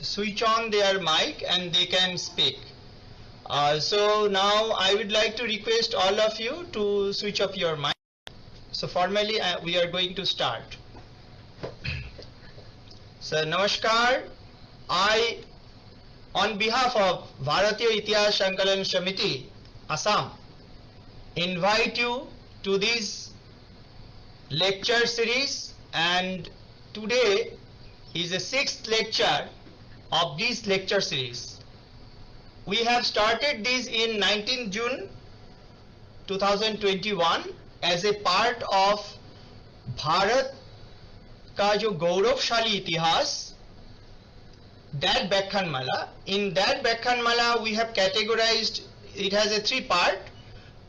switch on their mic and they can speak. So now I would like to request all of you to switch off your mic. So formally we are going to start. So Namaskar, I on behalf of Bharatiya Itihas Sankalan Samiti, Assam, invite you to this lecture series, and today is the 6th lecture of this lecture series. We have started this in 19 June 2021 as a part of Bharat का जो गौरवशाली इतिहास, that Vyakhyanmala. In that Vyakhyanmala we have categorized, it has a 3 part.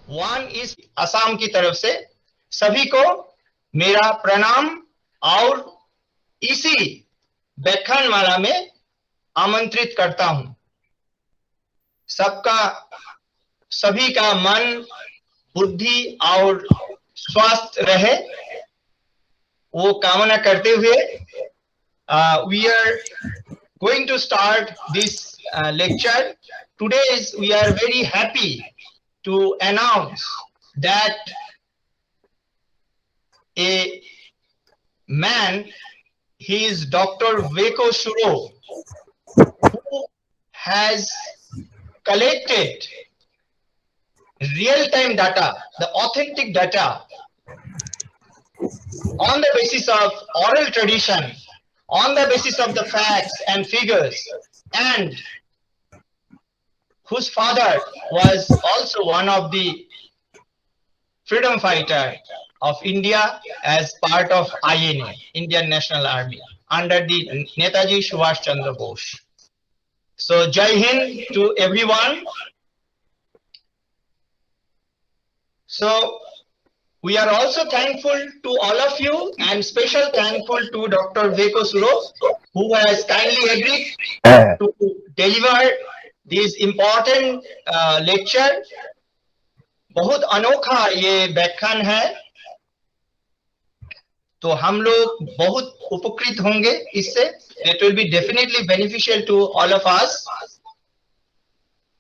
One is Assam की तरफ से सभी को मेरा प्रणाम और इसी व्याख्यानमाला में आमंत्रित करता हूं। सभी का मन, बुद्धि और स्वास्थ्य रहे, वो कामना करते हुए we are going to start this lecture. Today we are very happy to announce that a man, he is Dr. Veko Swuro, who has collected real-time data, the authentic data, on the basis of oral tradition, on the basis of the facts and figures, and whose father was also one of the freedom fighter of India as part of INA, Indian National Army, under the Netaji Subhas Chandra Bose. So Jai Hind to everyone. So we are also thankful to all of you, and special thankful to Dr. Veko Swuro, who has kindly agreed to deliver this important lecture. बहुत अनोखा ये व्याख्यान है, तो हम लोग बहुत उपकृत होंगे इससे. It will be definitely beneficial to all of us.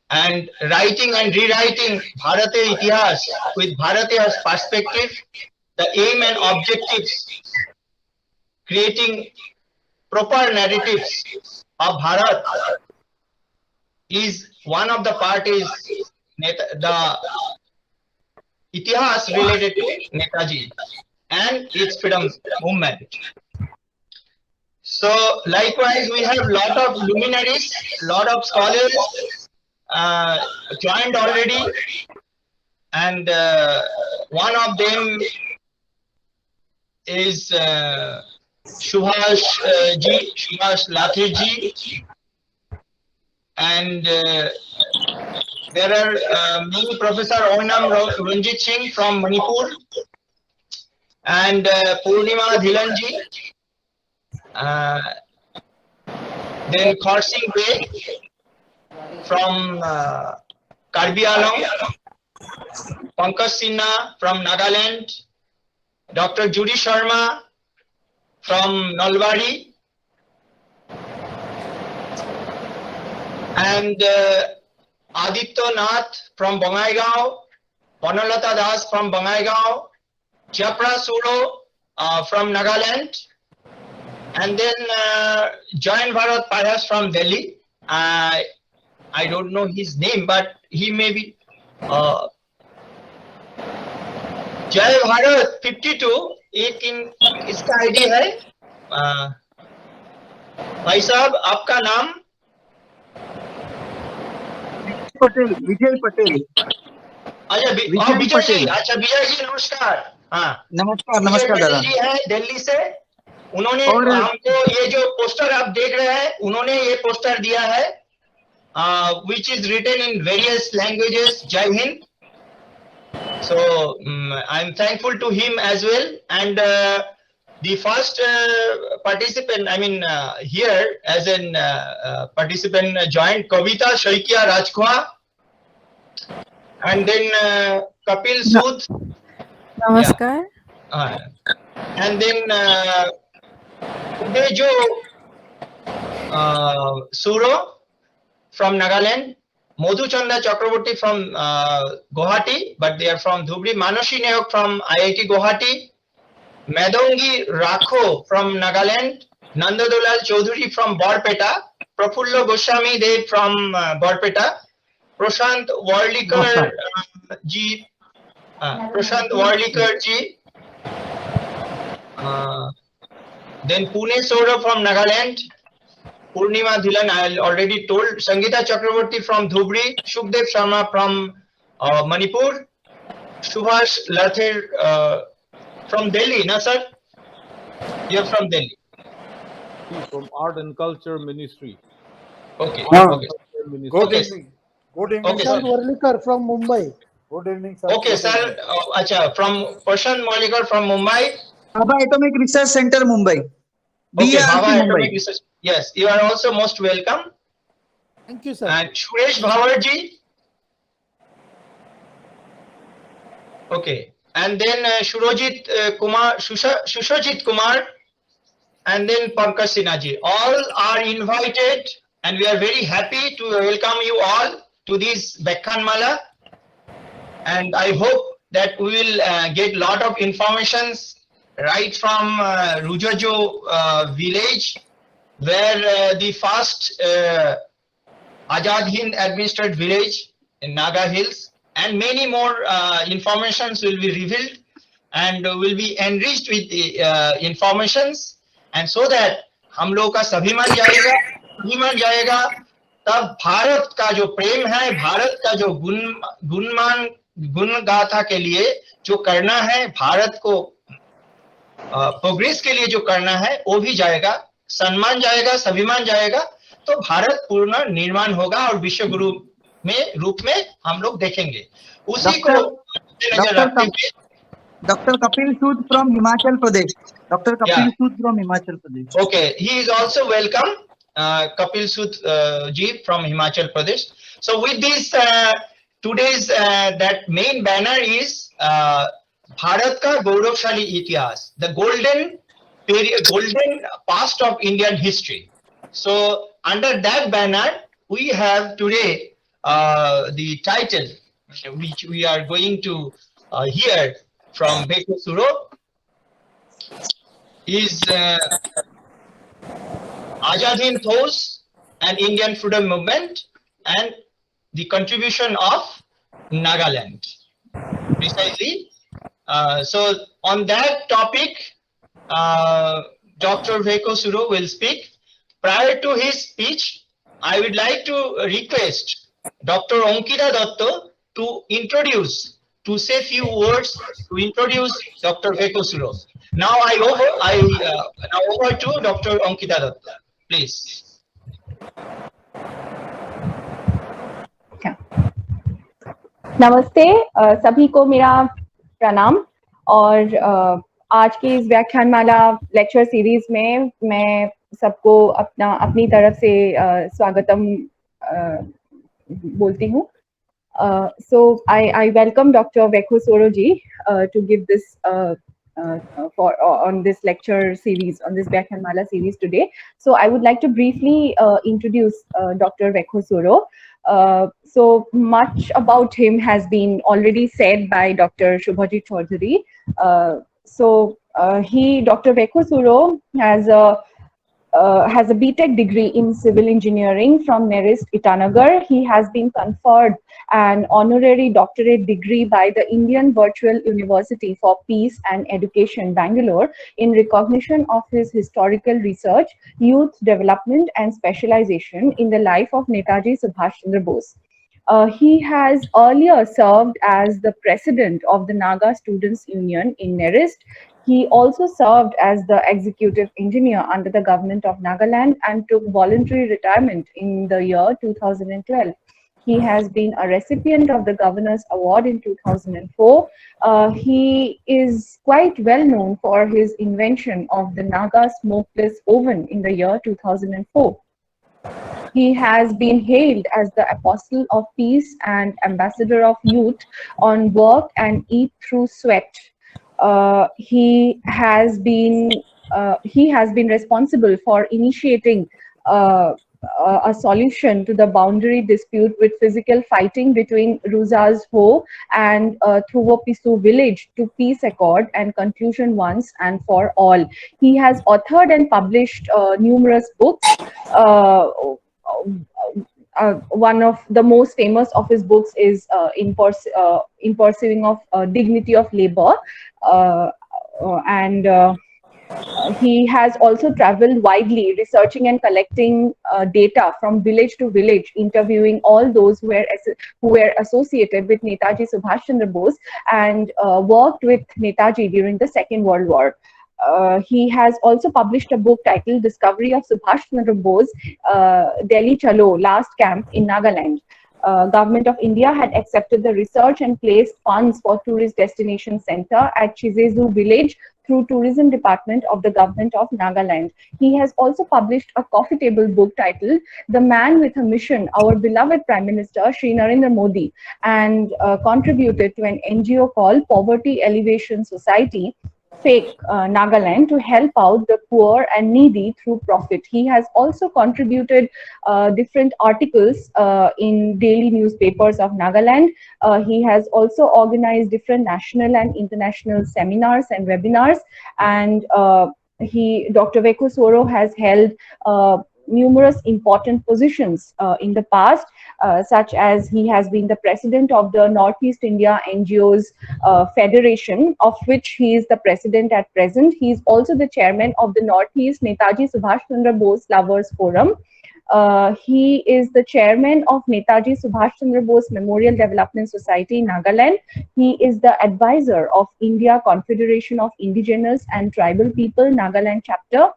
And writing and rewriting Bharatiya Itihas with Bharatiya's perspective, the aim and objectives, creating proper narratives of Bharat is one of the parties, the Itihas related to Netaji and its freedom movement. So likewise we have lot of luminaries, lot of scholars joined already, and one of them is Subhas Latri ji, and there are many Professor Onam Ranjit Singh from Manipur, and Purnima Dhilan ji, then Khorsing Bey from Karbi Anglong, Pankaj Sinha from Nagaland, Dr. Judy Sharma from Nalbari, and Aditya Nath from Bongaigaon, Banalata Das from Bongaigaon, Japra Suro from Nagaland, and then Jayan Bharat perhaps from Delhi. I don't know his name, but he may be Jai Bharat 52. एक इसका ID है. भाई साहब आपका नाम? पटेल, विजय पटेल. अच्छा विजय जी. अच्छा विजय जी नमस्कार. हाँ नमस्कार. नमस्कार दादा जी है दिल्ली से. उन्होंने हमको ये जो पोस्टर आप देख रहे हैं, उन्होंने ये पोस्टर दिया है, which is written in various languages. Jai Hind. So I'm thankful to him as well. And the first participant, I mean here as an participant joined Kavita Shaikia Rajkwa, and then Kapil Sood. Namaskar. Yeah. And then today जो Swuro from Nagaland, Madhuchanda Chakraborty from Guwahati, but they are from Dhubri, Manashi Nayok from IIT Guwahati, Madongi Rakho from Nagaland, Nandadolal Chaudhary from Borpeta, Prafullo Goswami Dev from Borpeta, Prashant Warlikar ji, Prashant Warlikar ji, then Pune Sworo from Nagaland, Purnima Dhilan, I already told, Sangeeta Chakraborty from Dhubri, Shukdev Sharma from Manipur, Subhash Lather from Delhi, na sir? You are from Delhi. From Art and Culture Ministry. Okay. Okay. Good evening. Good evening. Okay, sir. Warlikar from Mumbai. Good evening, sir. Okay, sir. Acha, from Prashant Warlikar from Mumbai. Bhabha Atomic Research Center, Mumbai. Okay, BARC, Bhabha Mumbai. Atomic Research. Yes, you are also most welcome. Thank you, sir. And Suresh Bhawarji. Okay. And then Shurojit Kumar, Shushojit Kumar, and then Pankaj Sinha ji. All are invited, and we are very happy to welcome you all to this Vekhanmala. And I hope that we will get lot of informations right from Rujajo village, where the first Azad Hind administered village in Naga Hills, and many more informations will be revealed and will be enriched with the informations, and so that हम लोग का स्वाभिमान जाएगा, तब भारत का जो प्रेम है, भारत का जो गुण गाथा के लिए जो करना है, भारत को प्रोग्रेस के लिए जो करना है, वो भी जाएगा, सम्मान जाएगा, स्वाभिमान जाएगा, तो भारत पूर्ण निर्माण होगा और विश्व गुरु में रूप में हम लोग देखेंगे. उसी को नजर रखते हुए Dr. Kapil Sood from Himachal Pradesh. Dr. Kapil Sood from Himachal Pradesh. Okay, he is also welcome, Kapil Sood ji from Himachal Pradesh. So with this, today's that main banner is Bharat ka Gauravshali Itihas, the golden period, golden past of Indian history. So under that banner, we have today the title which we are going to hear from Veko Swuro is Azad Hind Fauj and Indian Freedom Movement and the contribution of Nagaland. Precisely. So on that topic, Dr. Veko Swuro will speak. Prior to his speech, I would like to request Dr. Ankita Datta to introduce, to say few words to introduce Dr. Veko Swuro. Now now over to Dr. Ankita Datta, please. नमस्ते, सभी को मेरा प्रणाम. और आज की इस व्याख्यानमाला लेक्चर सीरीज में मैं सबको अपनी तरफ से स्वागतम बोलती हूँ. So I welcome Dr. Vekho Swuro ji to give this on this lecture series, on this Vyakhanmala series today. So I would like to briefly introduce Dr. Vekho Swuro. So much about him has been already said by Dr. Shubhajit Chaudhary. Dr. Vekho Swuro has a BTech degree in civil engineering from Nerist, Itanagar. He has been conferred an honorary doctorate degree by the Indian Virtual University for Peace and Education, Bangalore, in recognition of his historical research, youth development, and specialization in the life of Netaji Subhas Chandra Bose. He has earlier served as the president of the Naga Students Union in Nerist. He also served as the executive engineer under the government of Nagaland and took voluntary retirement in the year 2012. He has been a recipient of the Governor's Award in 2004. He is quite well known for his invention of the Naga smokeless oven in the year 2004. He has been hailed as the apostle of peace and ambassador of youth on work and eat through sweat. He has been responsible for initiating a solution to the boundary dispute with physical fighting between Ruzaz Ho and Thuvopisu village to peace accord and conclusion once and for all. He has authored and published numerous books. One of the most famous of his books is in Pursuing of Dignity of Labor, and he has also traveled widely researching and collecting data from village to village, interviewing all those who were associated with Netaji Subhas Chandra Bose and worked with Netaji during the Second World War. He has also published a book titled Discovery of Subhash Chandra Bose, Delhi Chalo, Last Camp in Nagaland. Government of India had accepted the research and placed funds for tourist destination center at Chizezu village through tourism department of the government of Nagaland. He has also published a coffee table book titled The Man with a Mission, Our Beloved Prime Minister Shri Narendra Modi, and contributed to an NGO called Poverty Elevation Society, Fake Nagaland, to help out the poor and needy through profit. He has also contributed different articles in daily newspapers of Nagaland. He has also organized different national and international seminars and webinars, and Dr. Vekho Swuro has held numerous important positions in the past, such as he has been the president of the Northeast India NGOs Federation, of which he is the president at present. He is also the chairman of the Northeast Netaji Subhas Chandra Bose Lovers Forum. He is the chairman of Netaji Subhas Chandra Bose Memorial Development Society, Nagaland. He is the advisor of India Confederation of Indigenous and Tribal People, Nagaland chapter.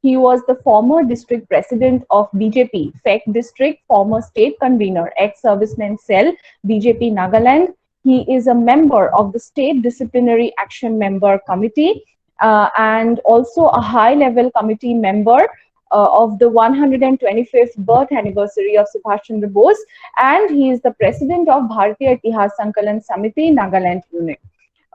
He was the former district president of BJP, FEC district, former state convener, ex-serviceman cell, BJP Nagaland. He is a member of the State Disciplinary Action Member Committee and also a high-level committee member of the 125th birth anniversary of Subhash Chandra Bose, and he is the president of Bharatiya Itihas Sankalan Samiti, Nagaland unit.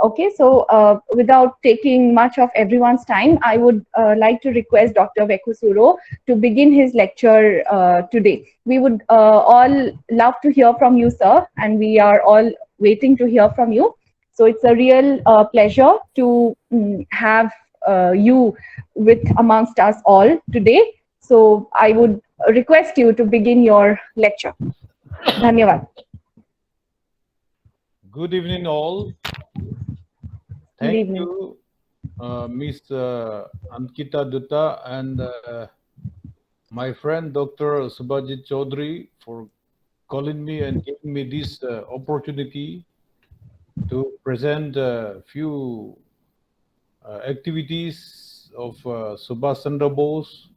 Okay, so without taking much of everyone's time, I would like to request Dr. Veko Swuro to begin his lecture today. We would all love to hear from you, sir, and we are all waiting to hear from you. So it's a real pleasure to have you with amongst us all today. So I would request you to begin your lecture. Dhanyavad. Good evening, all. Thank you, Ms. Ankita Dutta and my friend Dr. Subhajit Chaudhary for calling me and giving me this opportunity to present a few activities of Subhash Chandra Bose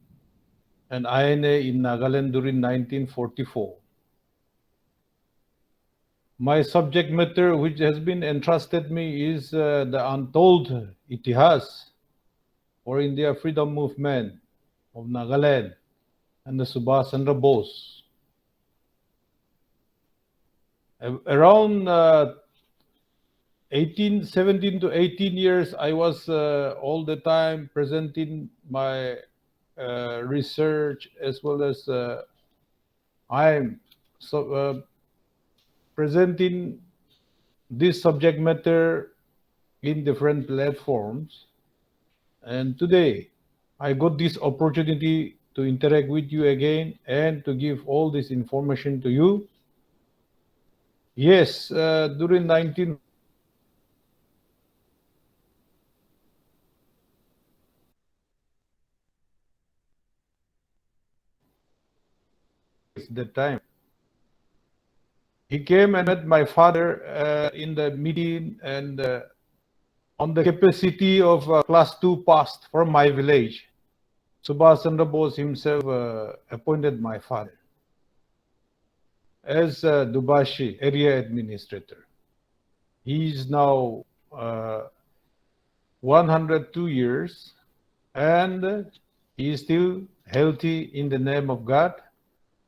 and INA in Nagaland during 1944. My subject matter, which has been entrusted me, is the Untold Itihas for India Freedom Movement of Nagaland and the Subhash Chandra Bose. Around 17 to 18 years, I was all the time presenting my research, as well as I'm presenting this subject matter in different platforms. And today, I got this opportunity to interact with you again and to give all this information to you. Yes, during 19 that time. He came and met my father in the meeting and on the capacity of class 2 passed from my village. Subhash Chandra Bose himself appointed my father as Dubashi area administrator. He is now 102 years and he is still healthy in the name of God.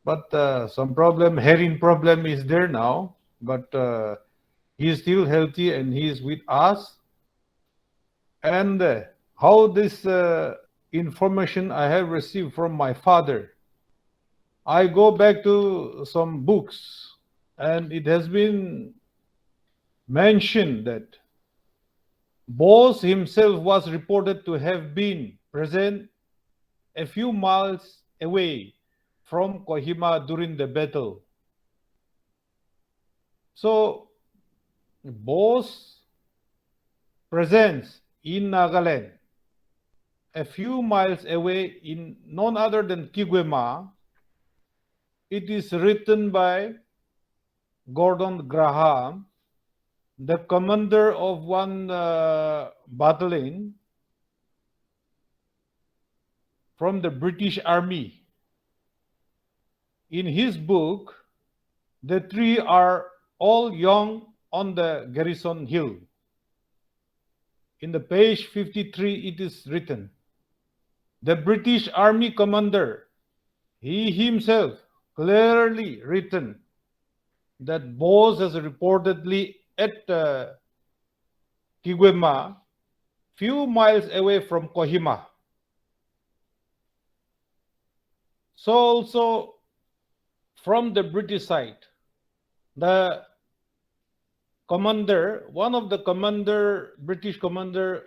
But some problem, hearing problem is there now, but he is still healthy and he is with us. And how this information I have received from my father I go back to some books, and it has been mentioned that Bose himself was reported to have been present a few miles away from Kohima during the battle. So, Bose's presence in Nagaland, a few miles away in none other than Kohima, it is written by Gordon Graham, the commander of one battalion from the British Army. In his book, the three are all young on the Garrison Hill. In the page 53, it is written, the British Army commander, he himself clearly written that Bose has reportedly at Kohima, few miles away from Kohima. So also from the British side, the commander, one of the British commander,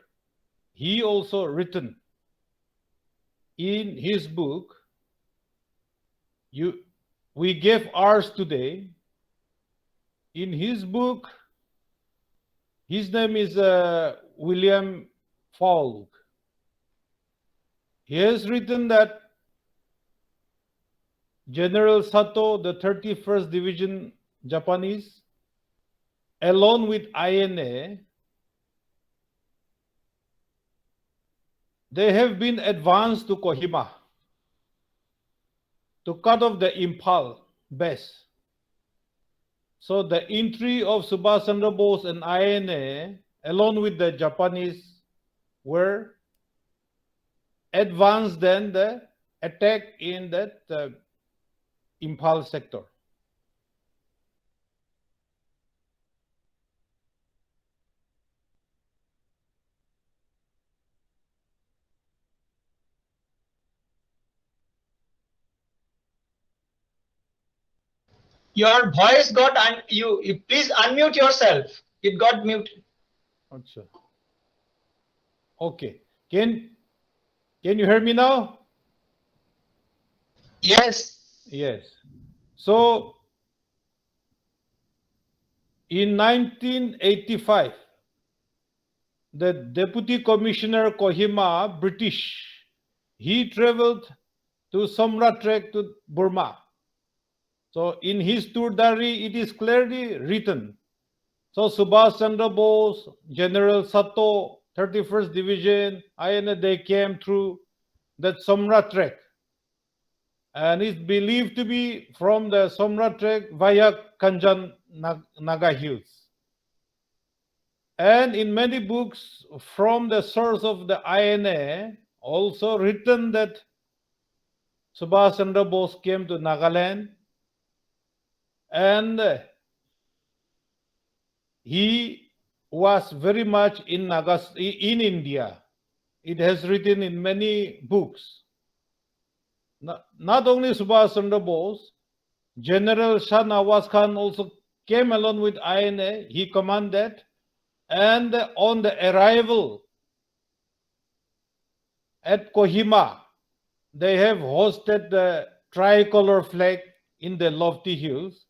he also written in his book, we gave ours today. In his book, his name is William Falk. He has written that General Sato, the 31st Division Japanese, along with INA, they have been advanced to Kohima to cut off the Imphal base. So the entry of Subhas Chandra Bose and INA, along with the Japanese, were advanced than the attack in that Imphal sector. Your voice got you please unmute yourself. It got muted. Achha. Okay. Can you hear me now? Yes. Yes. So in 1985, the Deputy Commissioner Kohima, British, he traveled to Somra Trek to Burma. So in his tour diary, it is clearly written. So Subhas Chandra Bose, General Sato, 31st Division, INA, they came through that Somra Trek. And it's believed to be from the Somra Trek via Kanjan Naga Hills. And in many books from the source of the INA, also written that Subhas Chandra Bose came to Nagaland and he was very much in India. It has written in many books. Not only Subhas Chandra Bose, General Shahnawaz Khan also came along with INA. He commanded, and on the arrival at Kohima, they have hosted the tricolour flag in the lofty hills.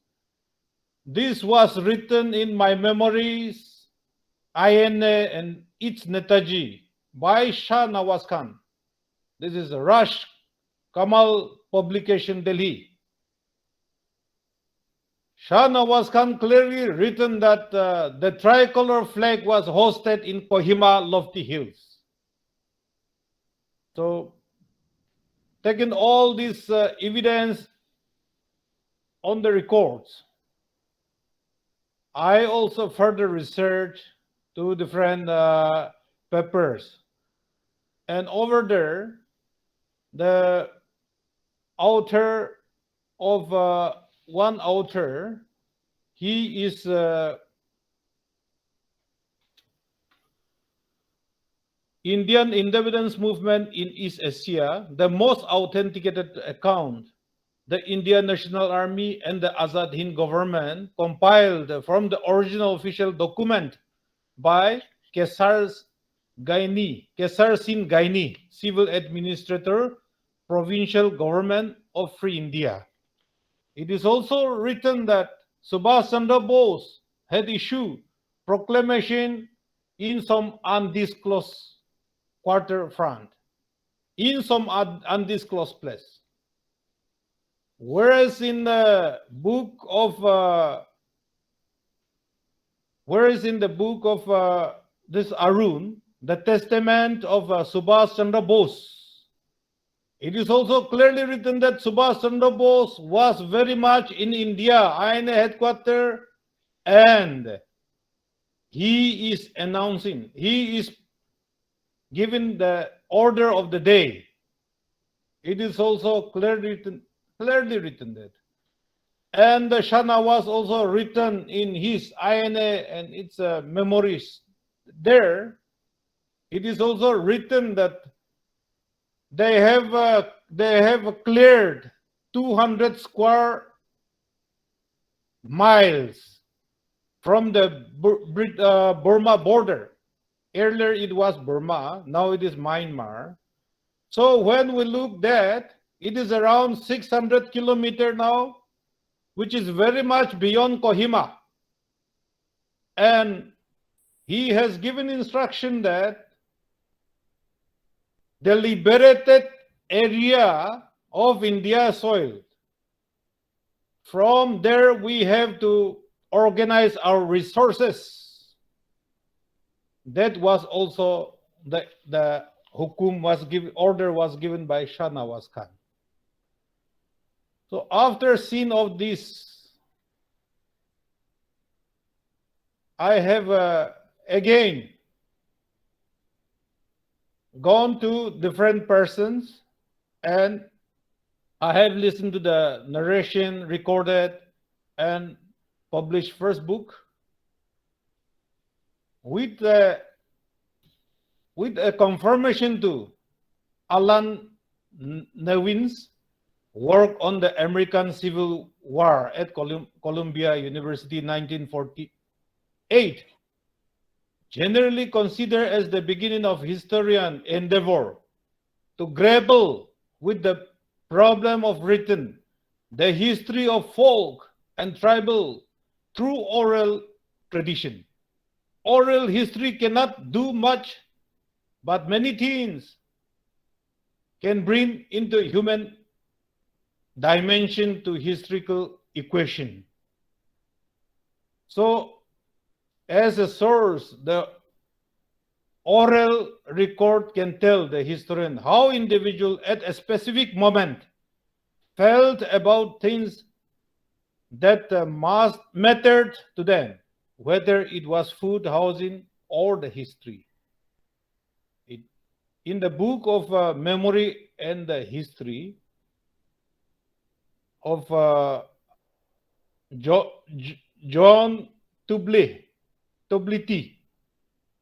This was written in my memories, INA and its Netaji by Shahnawaz Khan. This is a Rush Kamal publication, Delhi. Shahnawaz Khan clearly written that the tricolour flag was hosted in Kohima lofty hills. So, taking all this evidence on the records, I also further researched two different papers. And over there, the author of one author, he is Indian Independence Movement in East Asia, the most authenticated account the Indian National Army and the Azad Hind government compiled from the original official document by Kesar Singh Gaini, Civil Administrator, Provincial Government of Free India. It is also written that Subhas Chandra Bose had issued proclamation in some undisclosed quarter front, in some undisclosed place. Whereas in the book of this Arun, the testament of Subhas Chandra Bose, it is also clearly written that Subhas Chandra Bose was very much in India, INA headquarters, and he is announcing, he is giving the order of the day. It is also clearly written that. And the Shahnawaz also written in his INA and its memories there. It is also written that they have cleared 200 square miles from the Burma border. Earlier it was Burma, now it is Myanmar. So when we look that, it is around 600 kilometers now, which is very much beyond Kohima. And he has given instruction that the liberated area of India soil, from there we have to organize our resources. That was also the hukum was given, order was given by Shahnawaz Khan. So after seeing of this, I have again gone to different persons and I have listened to the narration, recorded and published first book with a confirmation to Alan Nevin's work on the American Civil War at Columbia University 1948, generally considered as the beginning of historian endeavor to grapple with the problem of written, the history of folk and tribal through oral tradition. Oral history cannot do much, but many things can bring into human dimension to historical equation. So, as a source, the oral record can tell the historian how individual at a specific moment felt about things that mattered to them, whether it was food, housing, or the history. In the book of memory and the history of John Tubliti,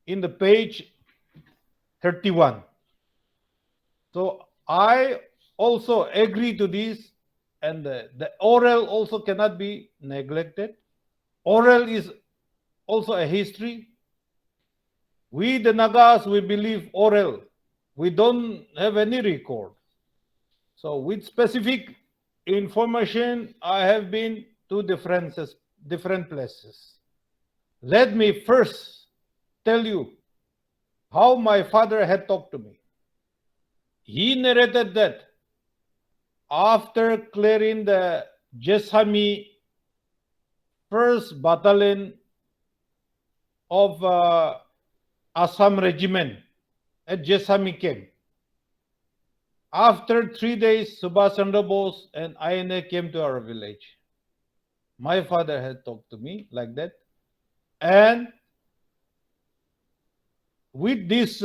in the page 31. So I also agree to this, and the oral also cannot be neglected. Oral is also a history. We the Nagas, we believe oral. We don't have any record. So with specific information, I have been to different places. Let me first tell you how my father had talked to me. He narrated that after clearing the Jesami 1st Battalion of Assam Regiment at Jesami camp, after 3 days, Subhas Chandra Bose and INA came to our village. My father had talked to me like that. And with this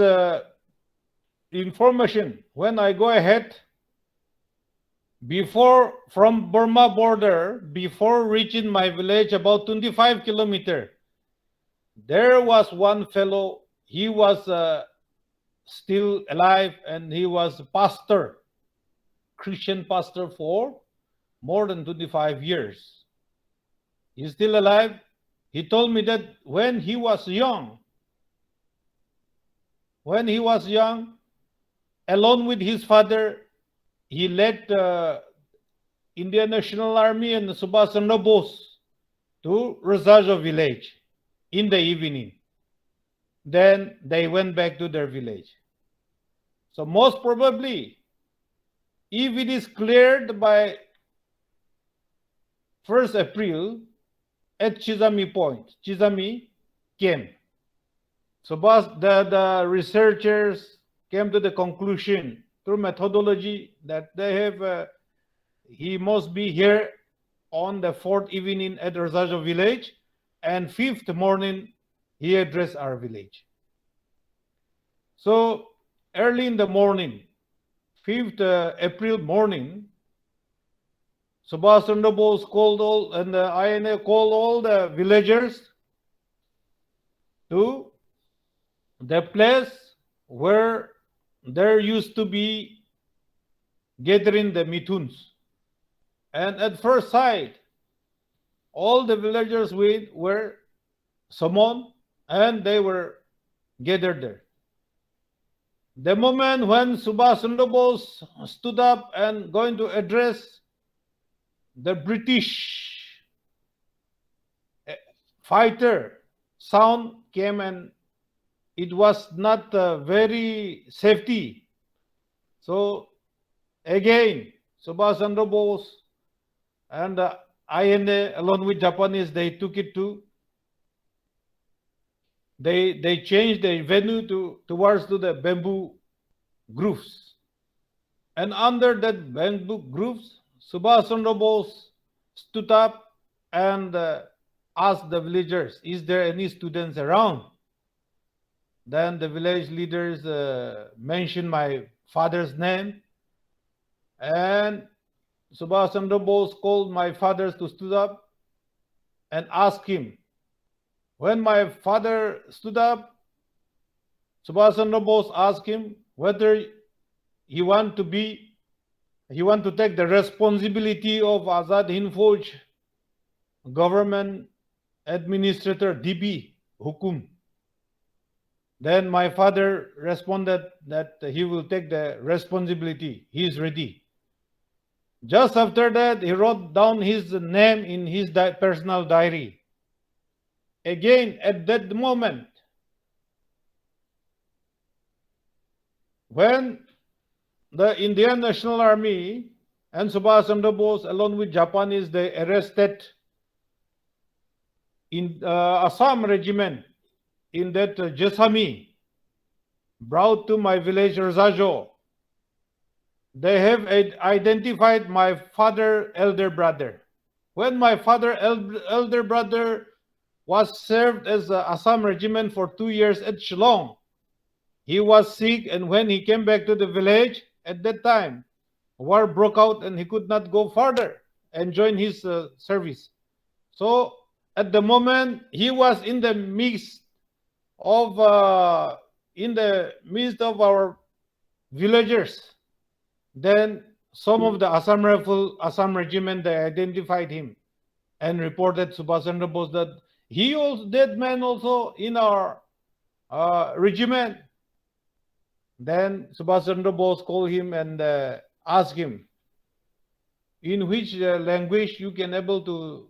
information, when I go ahead, from Burma border, before reaching my village, about 25 kilometers, there was one fellow. He was still alive, and he was a pastor, Christian pastor for more than 25 years. He's still alive. He told me that when he was young, alone with his father, he led the Indian National Army and Subhas Chandra Bose to Razajo village in the evening. Then they went back to their village. So most probably, if it is cleared by 1st April at Chizami Point, Chizami camp, the researchers came to the conclusion through methodology that they have, he must be here on the 4th evening at Razajo village, and 5th morning he addressed our village. So early in the morning, 5th April morning, Subhas Chandra Bose called all, and the INA called all the villagers to the place where there used to be gathering the mithuns. And at first sight, all the villagers were summoned and they were gathered there. The moment when Subhas Chandra Bose stood up and going to address the British fighter, sound came and it was not very safety. So again, Subhas Chandra Bose and the INA along with Japanese, they took it to, they changed the venue towards the bamboo groves. And under that bamboo groves, Subhas Chandra Bose stood up and asked the villagers, is there any students around? Then the village leaders mentioned my father's name, and Subhas Chandra Bose called my father to stood up and asked him. When my father stood up, Subhas Chandra Bose asked him whether he want to take the responsibility of Azad Hind Fauj government administrator DB Hukum. Then my father responded that he will take the responsibility. He is ready. Just after that, he wrote down his name in his personal diary. Again, at that moment, when the Indian National Army and Subhas Chandra Bose, along with Japanese, they arrested in Assam regiment in that Jasami, brought to my village Razajo. They have identified my father elder brother. When my father elder brother was served as a Assam regiment for 2 years at Shillong, he was sick, and when he came back to the village, at that time, war broke out and he could not go further and join his service. So at the moment, he was in the midst of our villagers. Then some of the Assam Rifle, Assam regiment, they identified him and reported Subhas Chandra Bose that he also, that man also in our regiment. Then Subhas Chandra Bose called him and asked him, in which language you can able to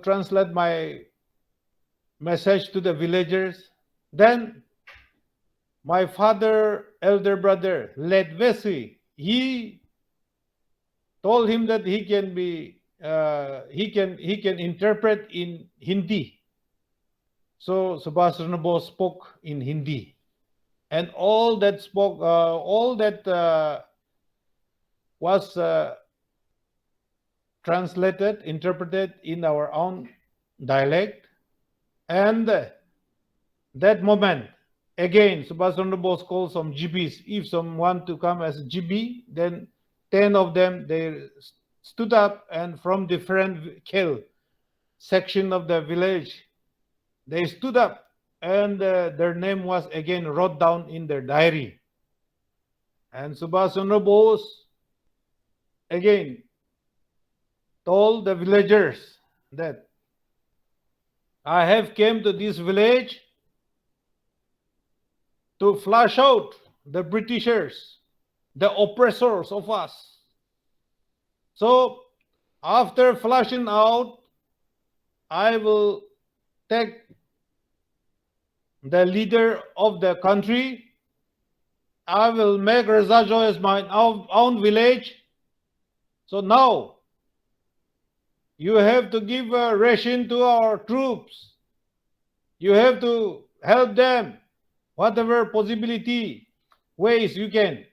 translate my message to the villagers. Then my father elder brother led Vesi, he told him that he can interpret in Hindi. So Subhas Chandra Bose spoke in Hindi, and all that was translated, interpreted in our own dialect. And that moment, again, Subhas Chandra Bose called some GBs. If some want to come as GB, then 10 of them, they stood up, and from different khel section of the village, they stood up, and their name was again wrote down in their diary. And Subhas Chandra Bose again told the villagers that I have came to this village to flush out the Britishers, the oppressors of us. So after flushing out, I will take the leader of the country. I will make Rezajo as my own village. So now you have to give a ration to our troops. You have to help them, whatever possibility, ways you can.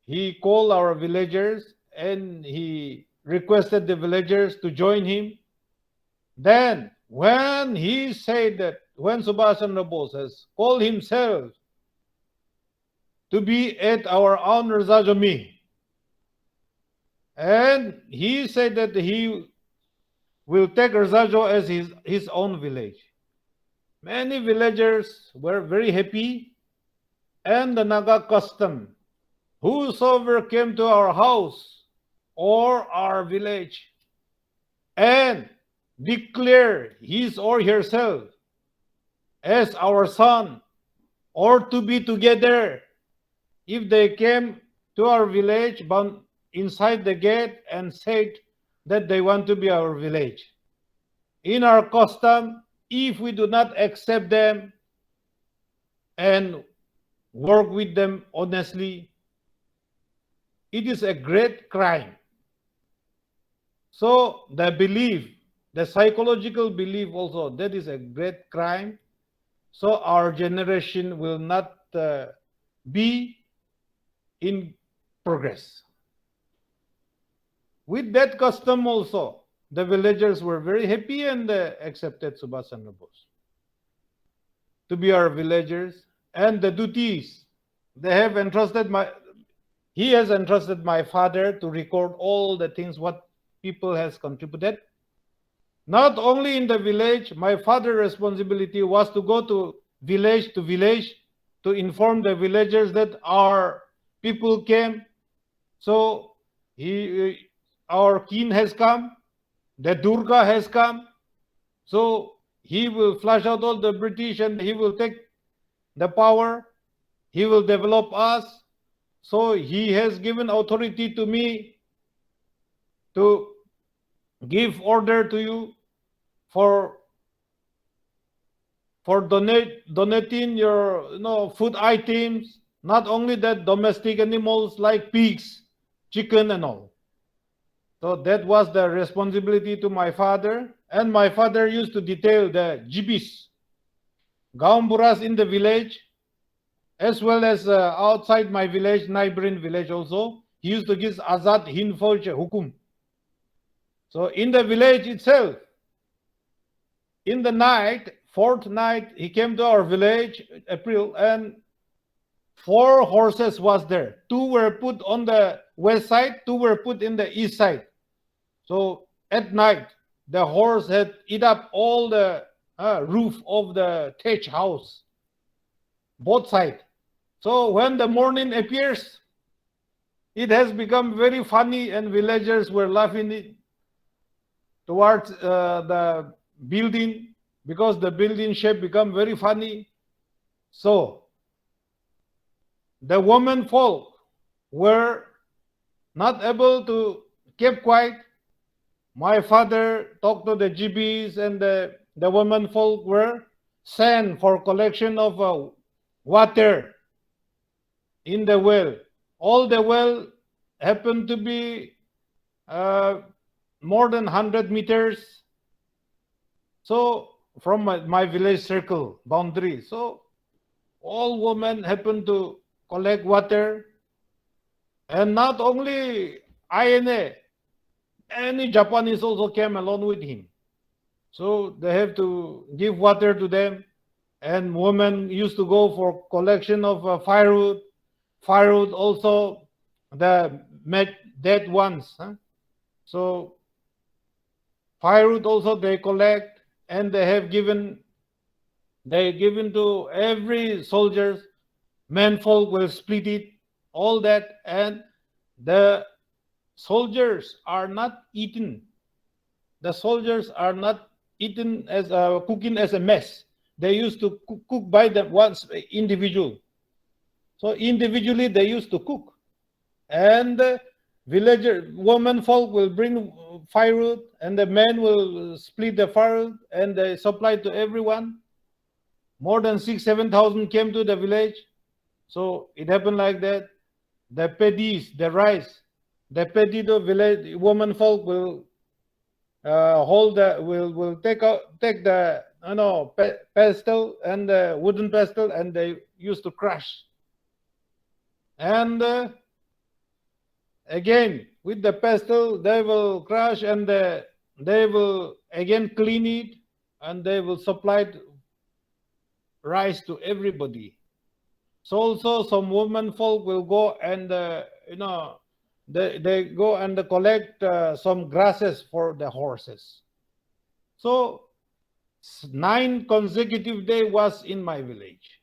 He called our villagers and he requested the villagers to join him. Then when he said that, when Subhas Chandra Bose has called himself to be at our own Rezajomi, and he said that he will take Rezajo as his own village. Many villagers were very happy, and the Naga custom, whosoever came to our house or our village and declare his or herself as our son or to be together, if they came to our village bound inside the gate and said that they want to be our village, in our custom, if we do not accept them and work with them honestly, it is a great crime. So the belief, the psychological belief also, that is a great crime. So our generation will not be in progress. With that custom also, the villagers were very happy and accepted Subhas Chandra Bose to be our villagers. And the duties, they have entrusted he has entrusted my father to record all the things what people has contributed. Not only in the village, my father's responsibility was to go to village to inform the villagers that our people came. So our king has come, the Durga has come. So he will flush out all the British and he will take the power. He will develop us. So he has given authority to me to give order to you for donating your food items, not only that, domestic animals like pigs, chicken and all. So that was the responsibility to my father, and my father used to detail the jibis, gaumburas in the village, as well as outside my village, neighboring village also. He used to give Azad Hind Fauj Hukum. So in the village itself, in the night, fourth night, he came to our village, April, and 4 horses was there. 2 were put on the west side, 2 were put in the east side. So at night, the horse had eat up all the roof of the thatch house, both sides. So when the morning appears, it has become very funny, and villagers were laughing towards the building because the building shape become very funny. So the womenfolk were not able to keep quiet. My father talked to the GBs, and the womenfolk were sent for collection of water in the well. All the well happened to be more than 100 meters. So from my village circle boundary. So all women happened to collect water. And not only INA, any Japanese also came along with him. So they have to give water to them. And women used to go for collection of firewood. Firewood also, the dead ones. So firewood also they collect, and they have given to every soldiers. Menfolk will split it, all that, and the soldiers are not eaten. The soldiers are not eaten as cooking as a mess. They used to cook by them once individual. So individually they used to cook, and the villager women folk will bring firewood, and the men will split the firewood and they supply to everyone. More than 6,000-7,000 came to the village. So it happened like that. The paddies, the rice, the paddy, the village women folk will will take the pestle and the wooden pestle, and they used to crush. And again with the pestle they will crush, and they will again clean it, and they will supply rice to everybody. So also some women folk will go and they go and collect some grasses for the horses. So 9 consecutive days was in my village.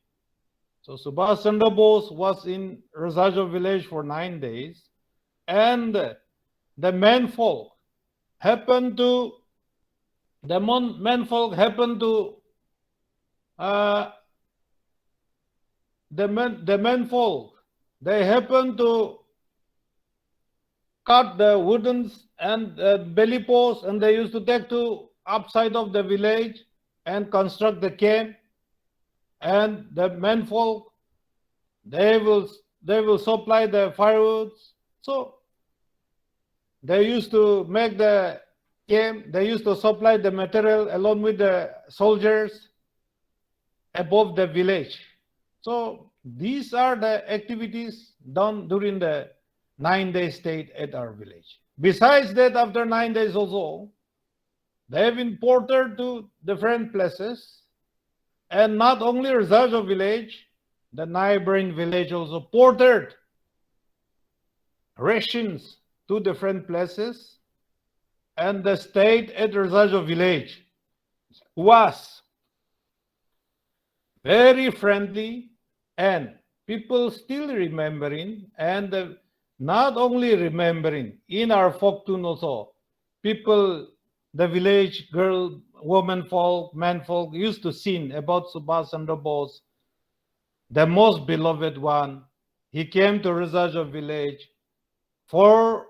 So Subhas Chandra Bose was in Razajo village for 9 days, and the menfolk happened to they happened to cut the wooden and belly posts, and they used to take to upside of the village and construct the camp. And the menfolk, they will supply the firewoods. So they used to make the camp. They used to supply the material along with the soldiers above the village. So these are the activities done during the 9-day stay at our village. Besides that, after 9 days also, they have been ported to different places, and not only Razajo village, the neighboring village also ported rations to different places, and the state at Razajo village was very friendly, and people still remembering, and not only remembering, in our folk tune also, people, the village girl, women folk, men folk used to sing about Subhas Chandra Bose, the most beloved one. He came to Razajo village for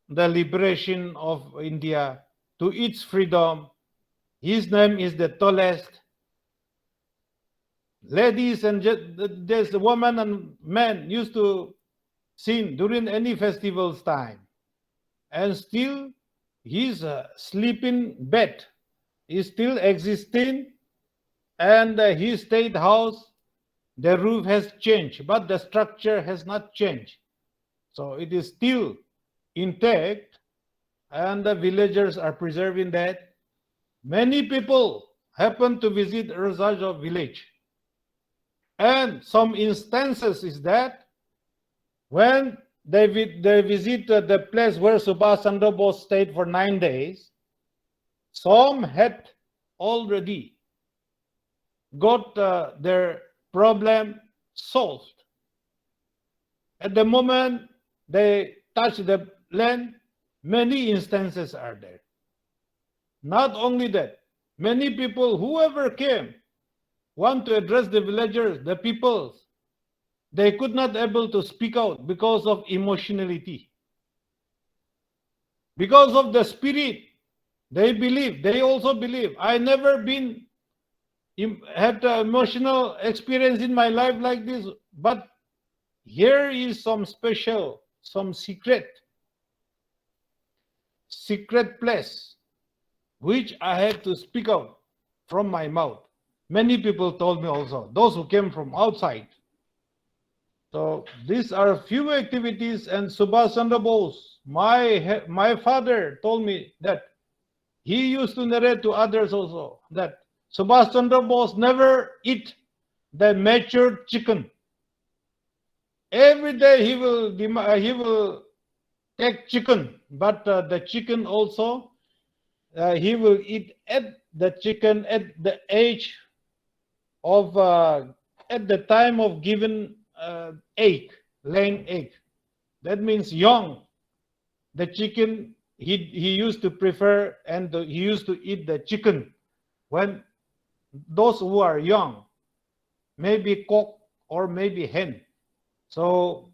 the liberation of India, to its freedom. His name is the tallest. Ladies and there's women and men used to sing during any festival's time, and still his sleeping bed is still existing, and his state house, the roof has changed, but the structure has not changed. So it is still intact, and the villagers are preserving that. Many people happen to visit Razajo village, and some instances is that when they visit the place where Subhas Chandra Bose stayed for 9 days, some had already got their problem solved. At the moment they touch the land, many instances are there. Not only that, many people, whoever came, want to address the villagers, the peoples, they could not able to speak out because of emotionality. Because of the spirit, they also believe. I never had an emotional experience in my life like this, but here is some special, some secret place which I had to speak out from my mouth. Many people told me also, those who came from outside. So these are a few activities, and Subhas Chandra Bose, my father told me that he used to narrate to others also that Subhas Chandra Bose never eat the matured chicken. Every day he will take chicken, but the chicken also he will eat at the chicken at the age of at the time of given egg, laying egg. That means young. the chicken, he used to prefer and he used to eat the chicken when those who are young, maybe cock or maybe hen. So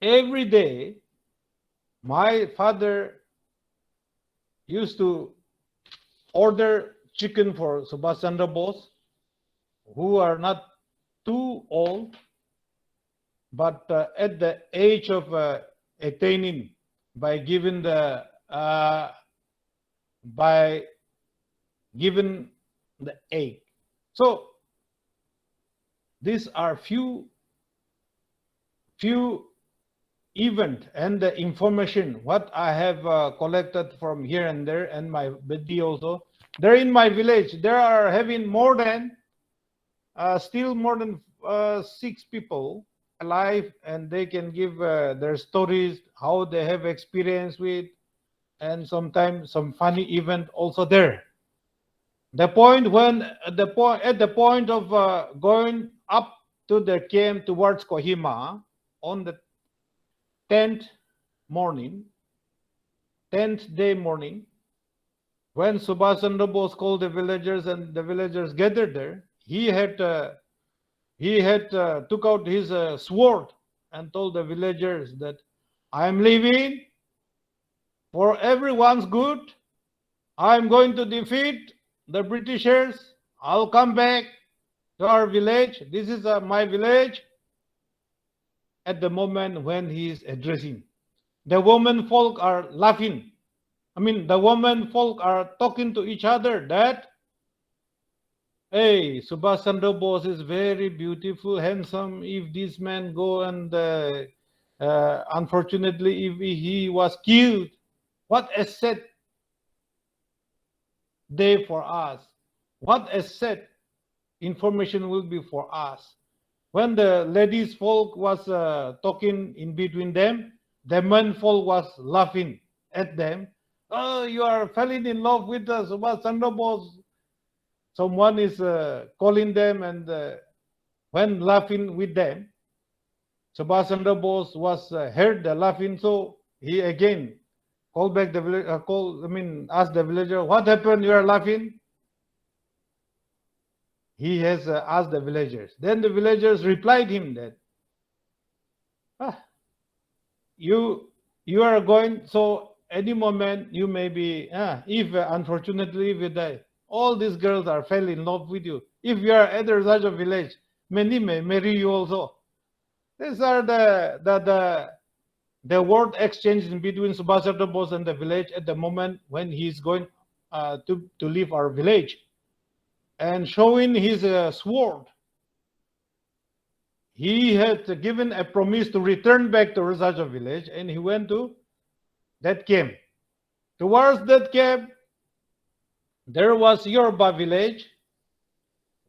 every day, my father used to order chicken for Subhas Chandra Bose, who are not too old, but at the age of attaining, by giving the egg. So these are few event and the information what I have collected from here and there, and my Bedi also. There in my village, there are having more than still more than 6 people alive, and they can give their stories, how they have experience with, and sometimes some funny event also there. The point when at the point of going up to the camp towards Kohima on the 10th day morning, when Subhas Chandra Bose called the villagers and the villagers gathered there, he had took out his sword and told the villagers that I am leaving for everyone's good. I am going to defeat the Britishers. I'll come back to our village. This is my village. At the moment when he is addressing, the women folk are laughing. I mean, the women folk are talking to each other that, hey, Subhas Chandra Bose is very beautiful, handsome. If this man go and unfortunately, if he was killed, what asset they for us? What asset information will be for us? When the ladies folk was talking in between them, the men folk was laughing at them. Oh, you are falling in love with Subhas Chandra Bose. Someone is calling them, and when laughing with them, Subhas Chandra Bose was heard the laughing, so he again called back the asked the villager, what happened? You are laughing? He has asked the villagers. Then the villagers replied him that, you are going, so any moment you may be, if unfortunately we die, all these girls are fell in love with you. If you are at the such a village, many may marry you also. These are the word exchange in between Subhas Chandra Bose and the village at the moment when he is going to leave our village. And showing his sword, he had given a promise to return back to Rasaja village, and he went to that camp. Towards that camp, there was Yoruba village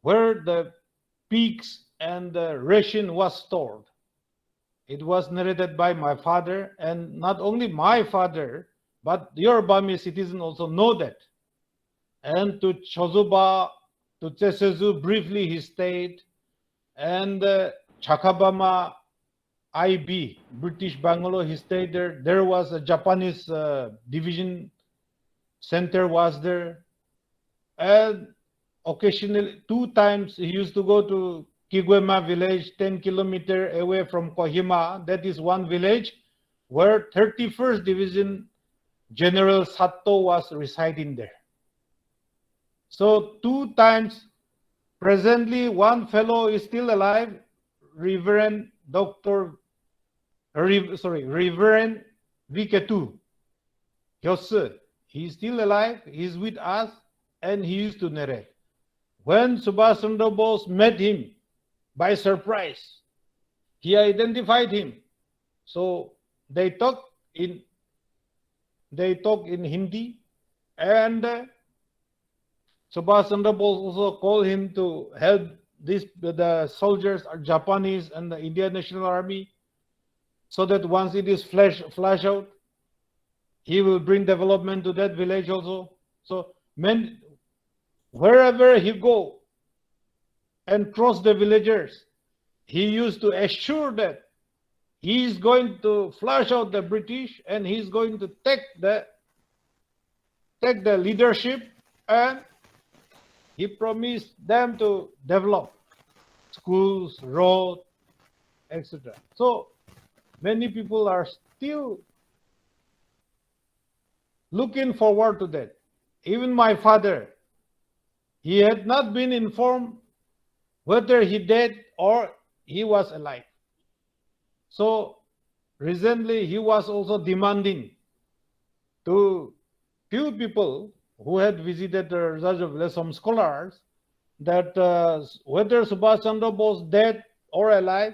where the pigs and the ration was stored. It was narrated by my father, and not only my father, but Yoruba citizens also know that. And to Chozuba, to Chesezu, briefly he stayed, and Chakabama IB, British Bangalore, he stayed there. There was a Japanese division center was there, and occasionally 2 times he used to go to Kigwema village, 10 kilometers away from Kohima. That is one village where 31st Division General Sato was residing there. So 2 times, presently one fellow is still alive, Reverend Viketu Hyose. He is still alive, he is with us, and he used to narrate. When Subhas Chandra Bose met him by surprise, he identified him. So they talk in Hindi, and Subhas Chandra Bose also called him to help the soldiers, Japanese and the Indian National Army, so that once it is flash out, he will bring development to that village also. So wherever he go and cross the villagers, he used to assure that he is going to flush out the British and he is going to take the leadership, and he promised them to develop schools, roads, etc. So many people are still looking forward to that. Even my father, he had not been informed whether he dead or he was alive. So recently he was also demanding to few people who had visited the research of village, some scholars, that whether Subhas Chandra Bose dead or alive,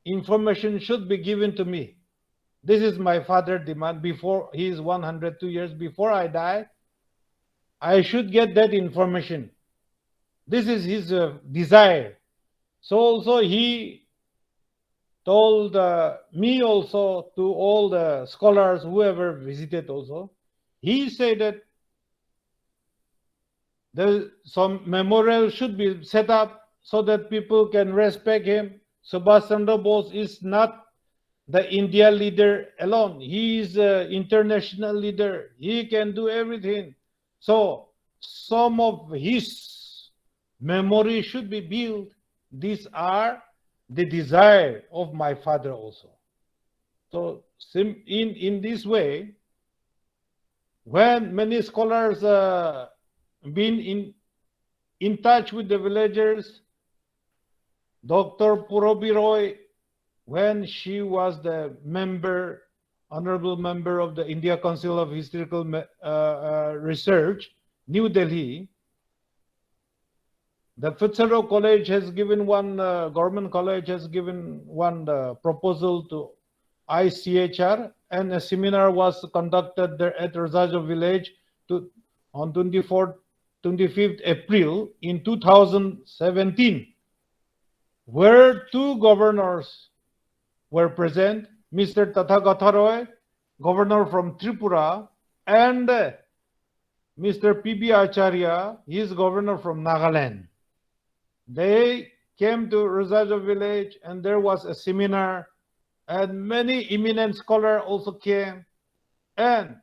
information should be given to me. This is my father's demand. Before he is 102 years, before I die, I should get that information. This is his desire. So also he told me also, to all the scholars, whoever visited also, he said that some memorial should be set up so that people can respect him. Subhas Chandra Bose is not the India leader alone. He is an international leader. He can do everything. So some of his memory should be built. These are the desire of my father also. So in this way, when many scholars been in touch with the villagers, Dr. Purabi Roy, when she was the honorable member of the India Council of Historical Research, New Delhi, the Fitzgerald College has given one, government college has given one proposal to ICHR, and a seminar was conducted there at Razajo village on 25th April in 2017, where two governors were present, Mr. Tathagata Roy, governor from Tripura, and Mr. P.B. Acharya, he is governor from Nagaland. They came to Razajo village and there was a seminar, and many eminent scholars also came, and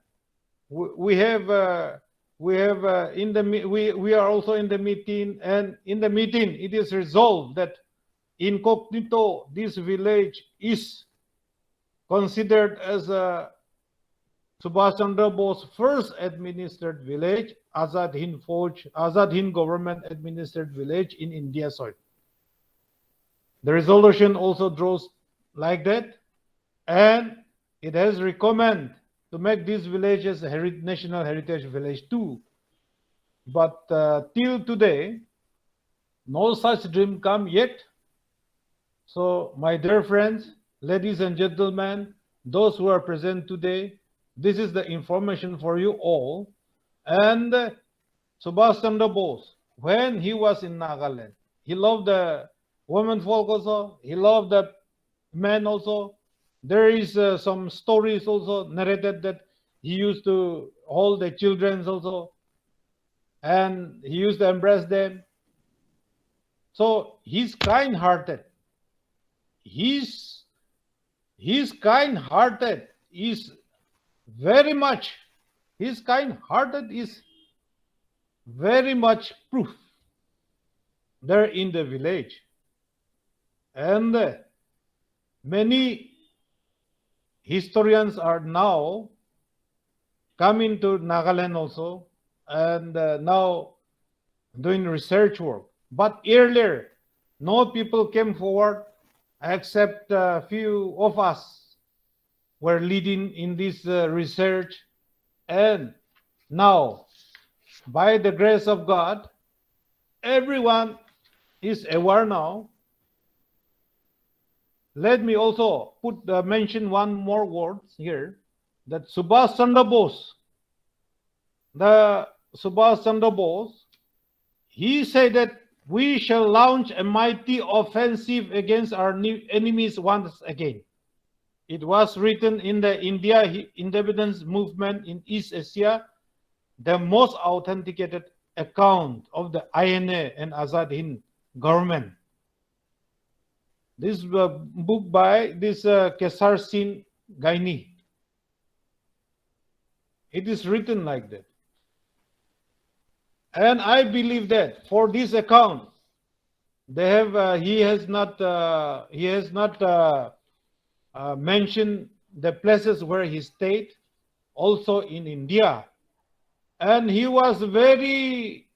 we are also in the meeting, and in the meeting it is resolved that incognito this village is considered as a Subhas Chandra Bose first administered village, Azad Hind government administered village in India soil. The resolution also draws like that, and it has recommended to make these villages a national heritage village too. But till today, no such dream come yet. So my dear friends, ladies and gentlemen, those who are present today, this is the information for you all. And Subhas Chandra Bose, when he was in Nagaland, he loved the womenfolk also, he loved the men also. There is some stories also narrated that he used to hold the children also, and he used to embrace them. So he's kind-hearted. His kind-hearted is very much, his kind-hearted is very much proof there in the village. And many historians are now coming to Nagaland also, and now doing research work. But earlier, no people came forward except a few of us were leading in this research. And now, by the grace of God, everyone is aware now. Let me also mention one more word here, that Subhas Chandra Bose, he said that we shall launch a mighty offensive against our enemies once again. It was written in the India independence movement in East Asia, the most authenticated account of the INA and Azad Hind government. This book by this Kesar Singh Gaini. It is written like that. And I believe that for this account, they have he has not mentioned the places where he stayed, also in India, and he was very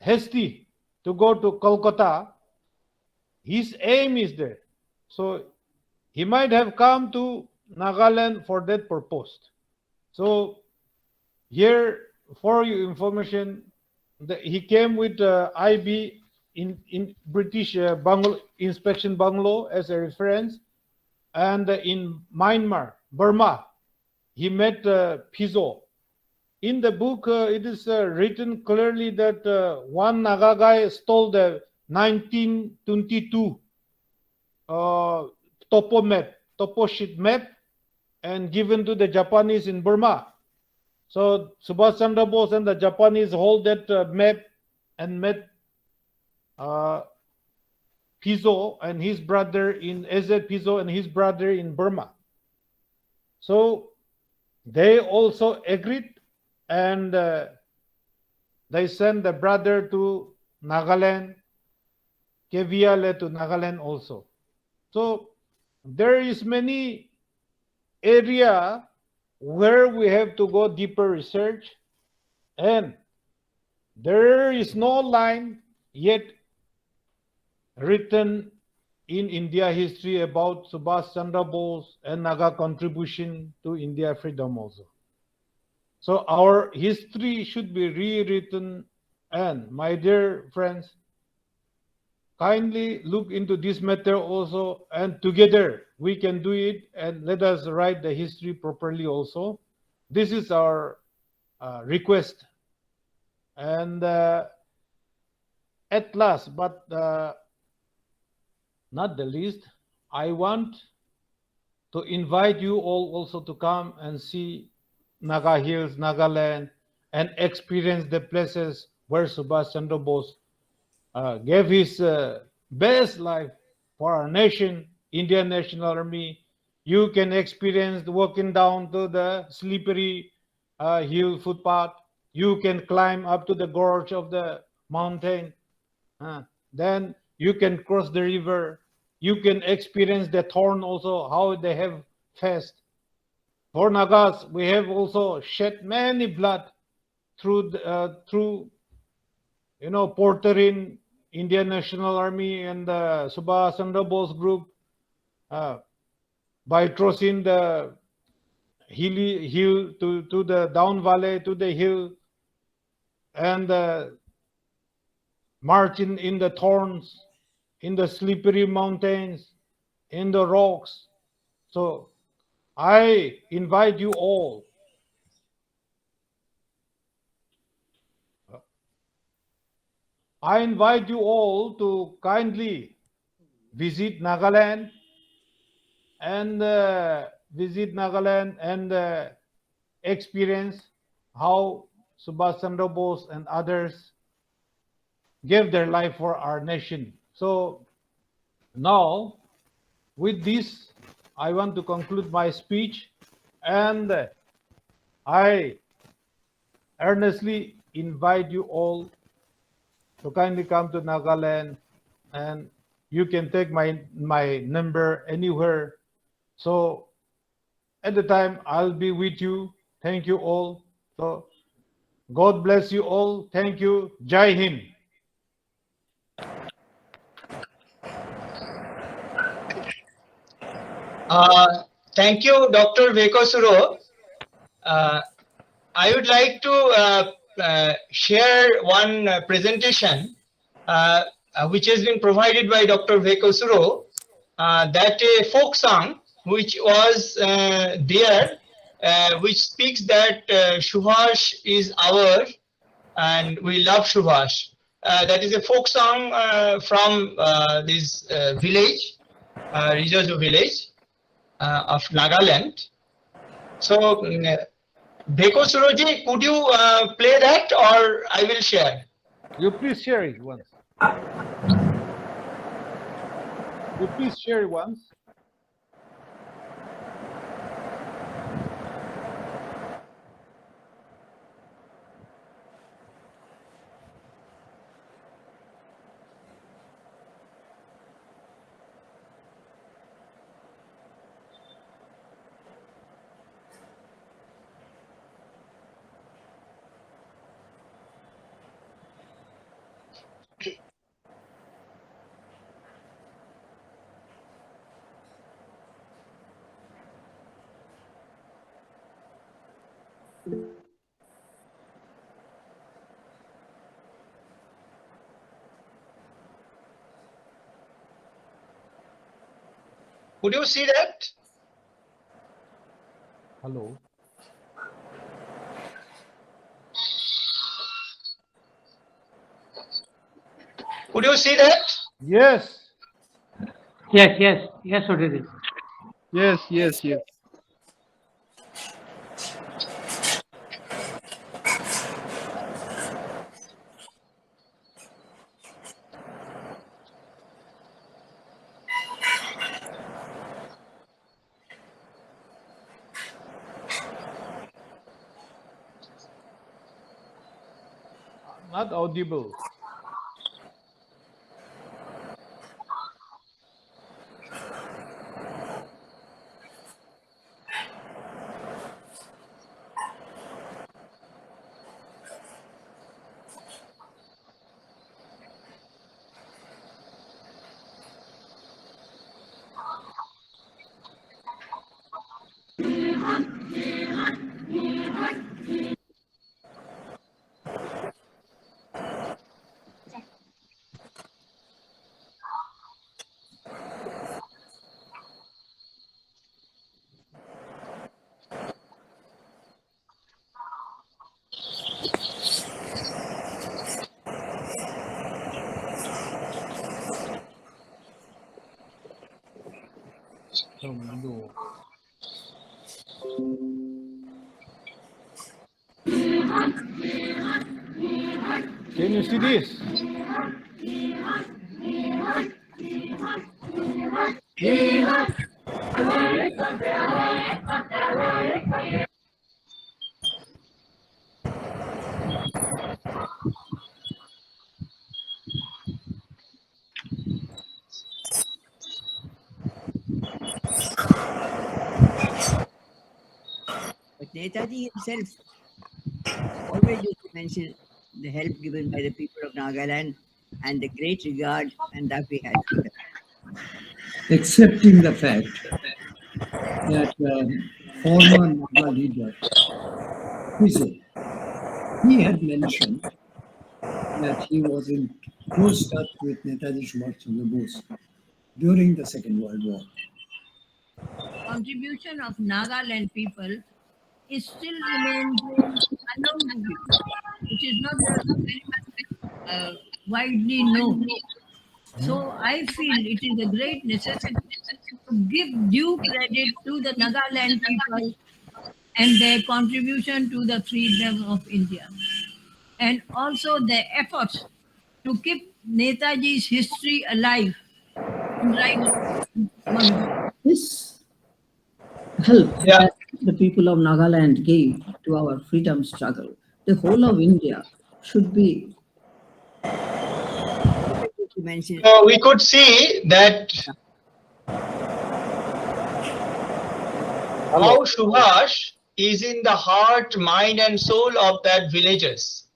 hasty to go to Kolkata. His aim is there, so he might have come to Nagaland for that purpose. So here, for your information, he came with IB in British inspection bungalow as a reference, and in Myanmar, Burma, he met Piso. In the book, it is written clearly that one Naga guy stole the 1922 topo sheet map, and given to the Japanese in Burma. So Subhas Chandra Bose and the Japanese hold that map and met Piso and his brother in Piso and his brother in Burma. So they also agreed, and they sent the brother to Nagaland, Keviale to Nagaland also. So there is many area where we have to go deeper research, and there is no line yet written in India history about Subhas Chandra Bose and Naga contribution to India freedom also. So our history should be rewritten, and my dear friends, kindly look into this matter also, and together we can do it, and let us write the history properly also. This is our request. And at last, but not the least, I want to invite you all also to come and see Naga Hills, Nagaland, and experience the places where Subhas Chandra Bose gave his best life for our nation, Indian National Army. You can experience walking down to the slippery hill footpath. You can climb up to the gorge of the mountain. Then you can cross the river. You can experience the thorn also, how they have faced. For Nagas, we have also shed many blood through Porterin, Indian National Army, and the Subhas Chandra Bose group, by crossing the hill to the down valley to the hill, and marching in the thorns, in the slippery mountains, in the rocks. So I invite you all to kindly visit Nagaland and experience how Subhas Chandra Bose and others gave their life for our nation. So now, with this, I want to conclude my speech, and I earnestly invite you all to kindly come to Nagaland, and you can take my number anywhere. So at the time, I'll be with you. Thank you all. So God bless you all. Thank you. Jai Hind. Thank you, Dr. Veko Swuro. I would like to share one presentation which has been provided by Dr. Veko Swuro, that a folk song which was there, which speaks that Subhash is ours and we love Subhash. That is a folk song from this village, Rijajo village of Nagaland. So, Veko Swuro ji, could you play that, or I will share? You please share it once. You please share it once. Could you see that? Hello. Could you see that? Yes. Yes, what it is. Yes. Not audible. No. Can you see this? But Netaji himself always used to mention the help given by the people of Nagaland and the great regard and that we had for them. Accepting the fact that former Naga leader, he had mentioned that he was in close touch with Netaji Subhas Chandra Bose during the Second World War. Contribution of Nagaland people is still remains unknown to people. It is not very much widely known. So I feel it is a great necessity to give due credit to the Nagaland people and their contribution to the freedom of India, and also their efforts to keep Netaji's history alive and right. This help Yeah. that the people of Nagaland gave to our freedom struggle, the whole of India should be. So we could see that how Subhash is in the heart, mind and soul of that villages.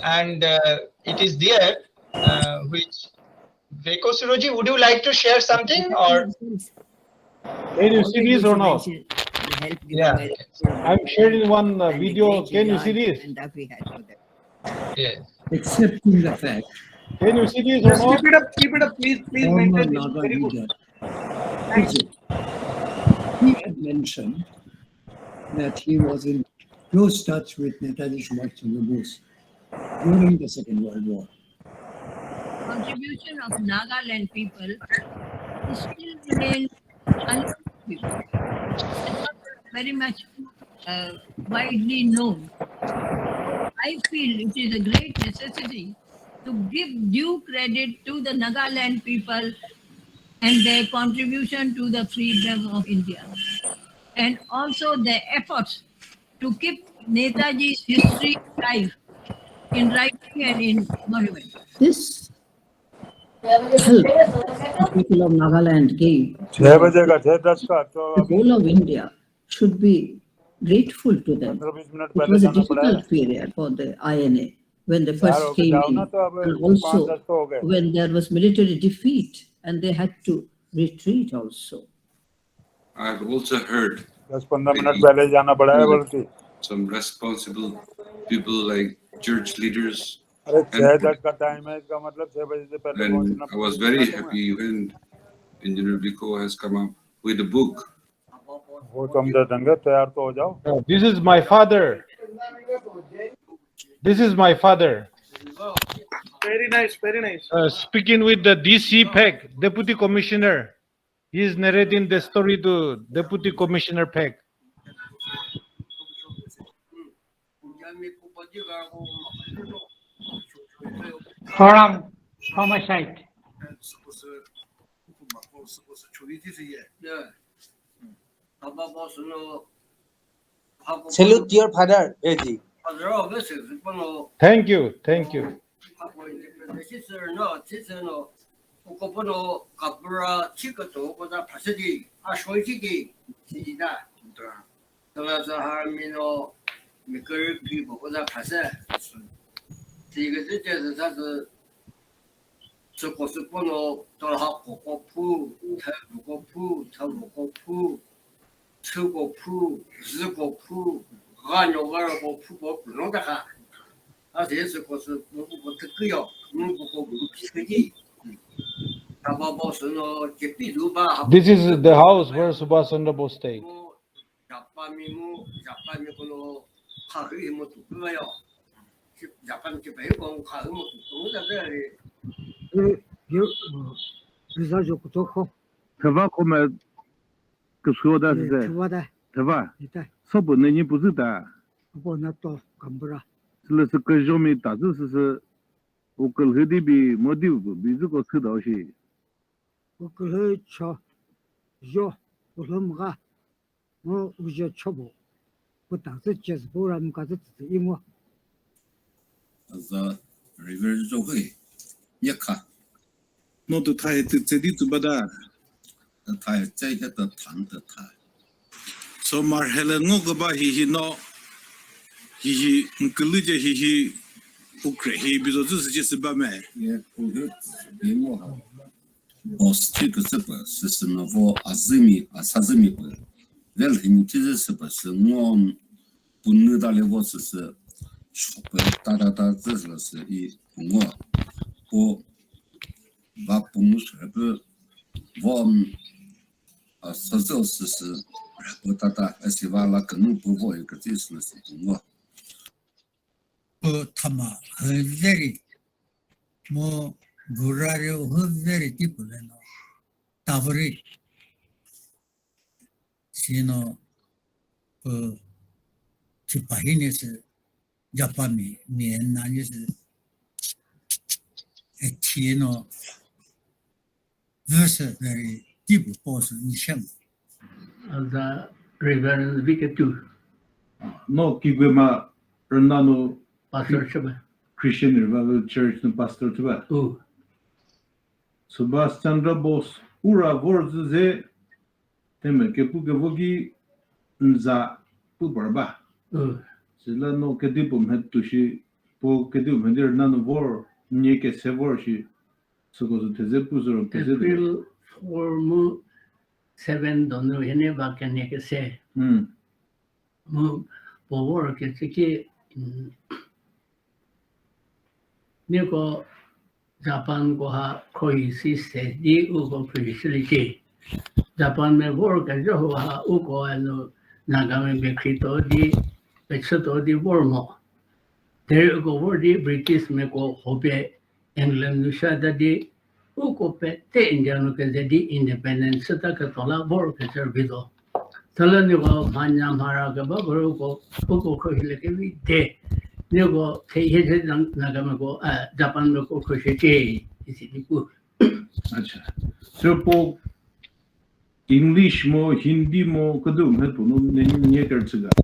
And it is there which Veko Swuro, would you like to share something or? Can you see this or not? Yeah. I'm sharing one video. Can you see this? And that we had for them. Yeah. Accepting the fact. Can you see this or Just not? keep it up, please Former maintain this. Naga Very good. leader, he had mentioned that he was in close touch with Netaji Subhas Chandra Bose during the Second World War. Contribution of Nagaland people is still remains unknown to people. It's not very much widely known. So I feel it is a great necessity to give due credit to the Nagaland people and their contribution to the freedom of India, and also their efforts to keep Netaji's history alive in writing and in monument. This help the people of Nagaland gave to the whole of India should be grateful to them. It was a difficult period for the INA when they first came in, and also when there was military defeat and they had to retreat also. I've also heard some responsible people like church leaders. And I was very happy when Engineer Veko has come up with a book. This is my father. This is my father. Very nice, very nice. Speaking with the DC Peck, Deputy Commissioner. He is narrating the story to Deputy Commissioner Peck. From my side. Salute your father, Eji. Thank you, thank you. This is the house where Subhas Chandra Bose stayed. So Marhela Ngogaba he no he Nkulija he ukre he because this is just about me. Yeah, Boss take a super system of Azimi Asazimi. Well, him to the super one Punudale was a shopper Tata Zeslas e Pungo or Vapumus Vom Sazos Tata Esivala Canu Povo, this was Pungo. Tama, very more Gurario, very people, and Tavri. Sino Chipahinis, Japami, me and Nanis, a Chino versus very deep person in Shem. The Reverend Veko too. No, Kigwema, Renano, Pastor Chaba. Christian Revival Church, and Pastor Tuba. Oh. Subhas Chandra Bose, Ura Vorze, Temer Kepuki Nza Pubarba. Sila no Kedipum had to she, Po Kedum, and there none of war, Nieke Sevorshi, so goes to Tezepus or April 4-7, don't know any back and Nieke say. Move for work, it's a key. Niko Japan Goha Koi Siste, the Ugo facility. Japan may work as Joha Ugo and Naga may be Krito, the Pexoto, the Wormo. There go word the British may go Hope, England, Lushada, the Ugo Pet, the Indian, the independent Satakatola work as a video. Talanigo, Manyam Haragaba, Ugo Kohilaki, day. nếu có thể hiện là cái mà có Japan nó có khởi chế thì đi qua. अच्छा so po English mo Hindi mo kadum hết tụi nó nên nhớ cái gì cả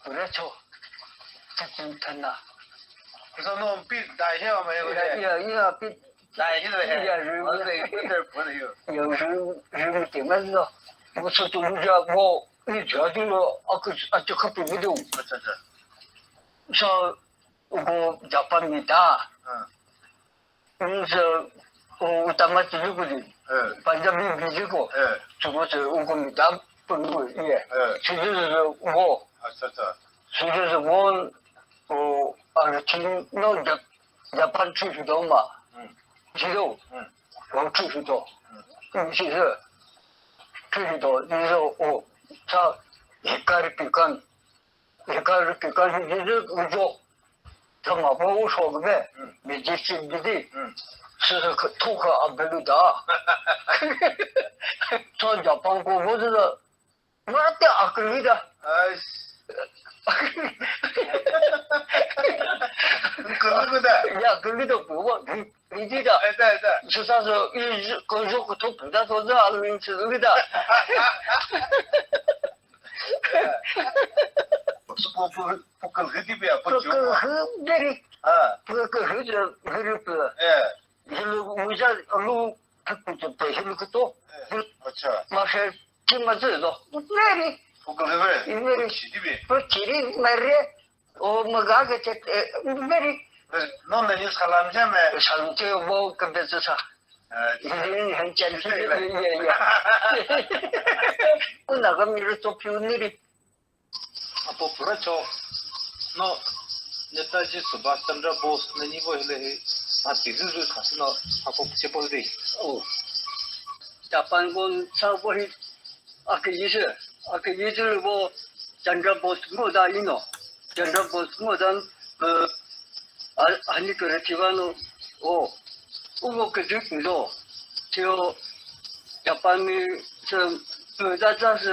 그렇죠. 괜찮나. 그래서 너 빛 다시야 뭐 야, 빛 다시도 해. 야, 이거 보내요. 요즘 때문에 무슨 동작고 이 저들로 아주 커피 비디오. 그래서 뭐 자판이다. 그래서 우타마 지구들이 반장님 비지고 저것을 오고입니다. 그리고 예. 주주에서 뭐 주주에서 뭐 지금 자판 출시도 마 지도 출시도 그래서 출시도 그래서 자 색깔이 빛간 이제 우조 정말 보고 속에 미지식들이 그래서 그 토크 안 배우다. 저 자판 공부도 뭐한테 아끌리다. 그거다. 야, 그게도 뭐고 이지다. 수사서 이 거기서부터 부자서도 알는 쓰기다. 그 흐디비야. 그 흐들이. 그 흐저 흐르프. 무자 루 탁부터 헬로부터 마셔 김마저도 내리 이메리 버티리 말레 오 마가게 이메리 너는 살람자메 살람테 뭐 컨벤서사 이는 한참 나가 미를 또 피우니리 아빠 그렇죠 너 Netaji Subhash Chandra Bose ने नहीं बोले है तिजु खासना आपको से बोल दे ओ Japan को साबोही आके ये वो चंद्र बोस मोदा इनो Chandra Bose Modan 아니 그렇지만은 그것도 저 자판이 저 자자스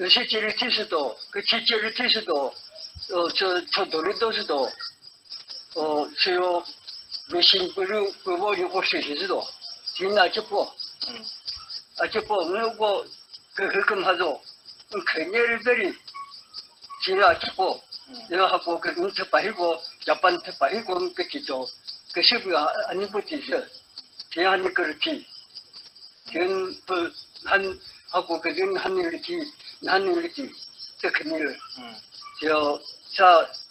실제를 티스도 그 실제를 티스도 저 노래도스도 저 외신 그거 요거 시시도 지나 접고 접고 뭐고 그금 하죠 그녀들이 지나 접고 내가 하고 그 눈치 빠이고 자판 테 빠이고 그 기도 그 시부가 아니 붙이셔 제한이 그렇지 한 하고 그는 하늘이지 그 그늘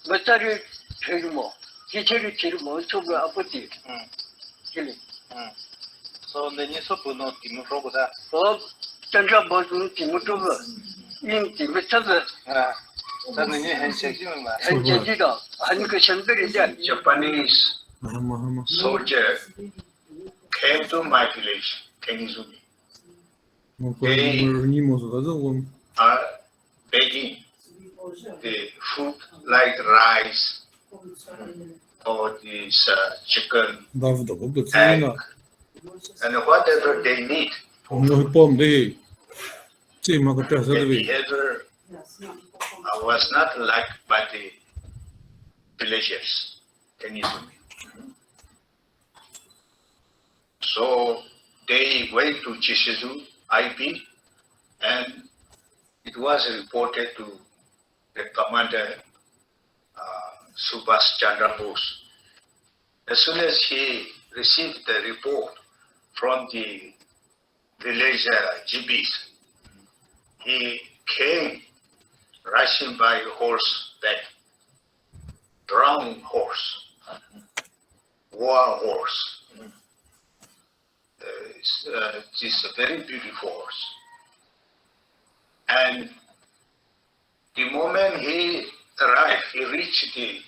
몇 자리 제일 뭐 기체를 제일 먼저 그 아버지 길이 내년서 보는 팀으로보다 전자 보는 팀으로 인 팀을 찾아 저는 현실이다 아니 그 현실이 Japanese soldier came to my village Kenizumi. They are begging the food like rice or this chicken egg and whatever they need. The behavior was not liked by the villagers. So they went to Chishizu IP and it was reported to the commander Subhas Chandra Bose. As soon as he received the report from the village GBs, he came rushing by horseback, brown horse, war horse. It's a very beautiful horse. And the moment he arrived, he reached the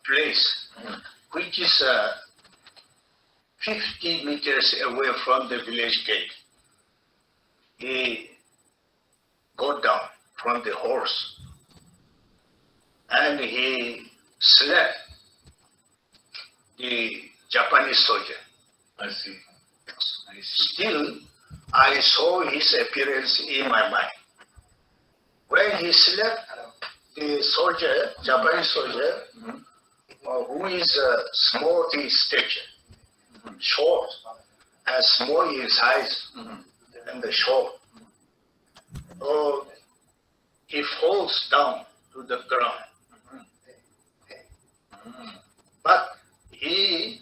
place, which is 50 meters away from the village gate. He got down from the horse and he slapped the Japanese soldier. I see. Still, I saw his appearance in my mind. When he slapped the soldier, Japanese soldier, who is small in stature, short and small in size, and short. So he falls down to the ground. But he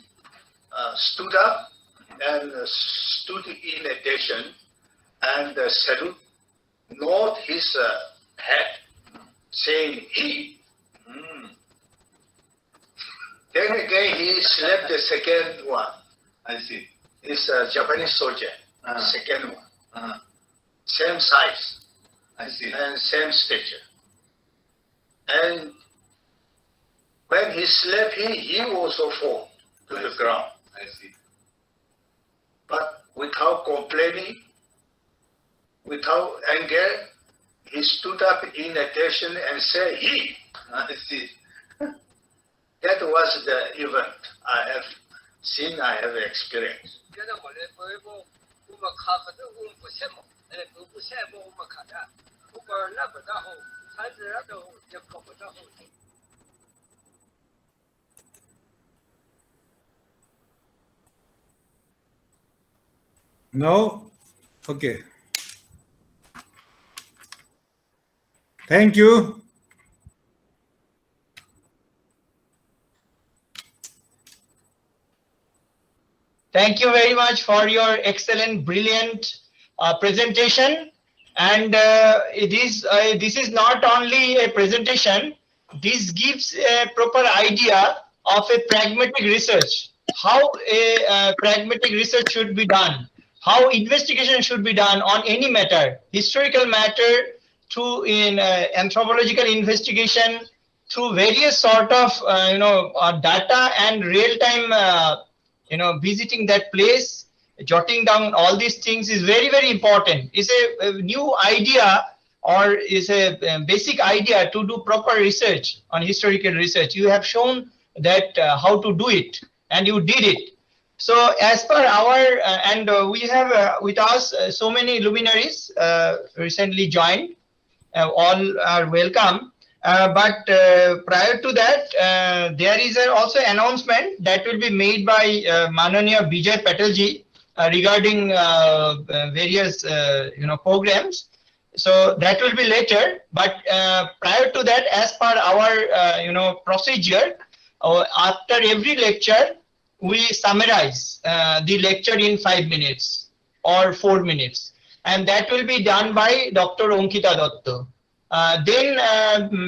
stood up and stood in attention and salute, nod his head, saying he. Then again he slapped the second one. I see. It's a Japanese soldier, second one. Same size. I see. And same stature. And when he slapped him, he also fall to the ground. I see. But without complaining, without anger, he stood up in attention and said, he. I see. That was the event I have seen, I have experienced. No? Okay. Thank you. Thank you very much for your excellent, brilliant presentation. And this is not only a presentation, this gives a proper idea of a pragmatic research, how a pragmatic research should be done, how investigation should be done on any matter, historical matter, to anthropological investigation, through various sort of data and real-time visiting that place, jotting down all these things is very, very important. It's a new idea, or is a basic idea to do proper research on historical research. You have shown that how to do it, and you did it. So as per our, we have with us so many luminaries recently joined, all are welcome. But prior to that, there is also announcement that will be made by Mananiya Vijay Patelji regarding various programs. So that will be later. But prior to that, as per our procedure, after every lecture, we summarize the lecture in 5 minutes or 4 minutes, and that will be done by Dr. Ankita Datta. Then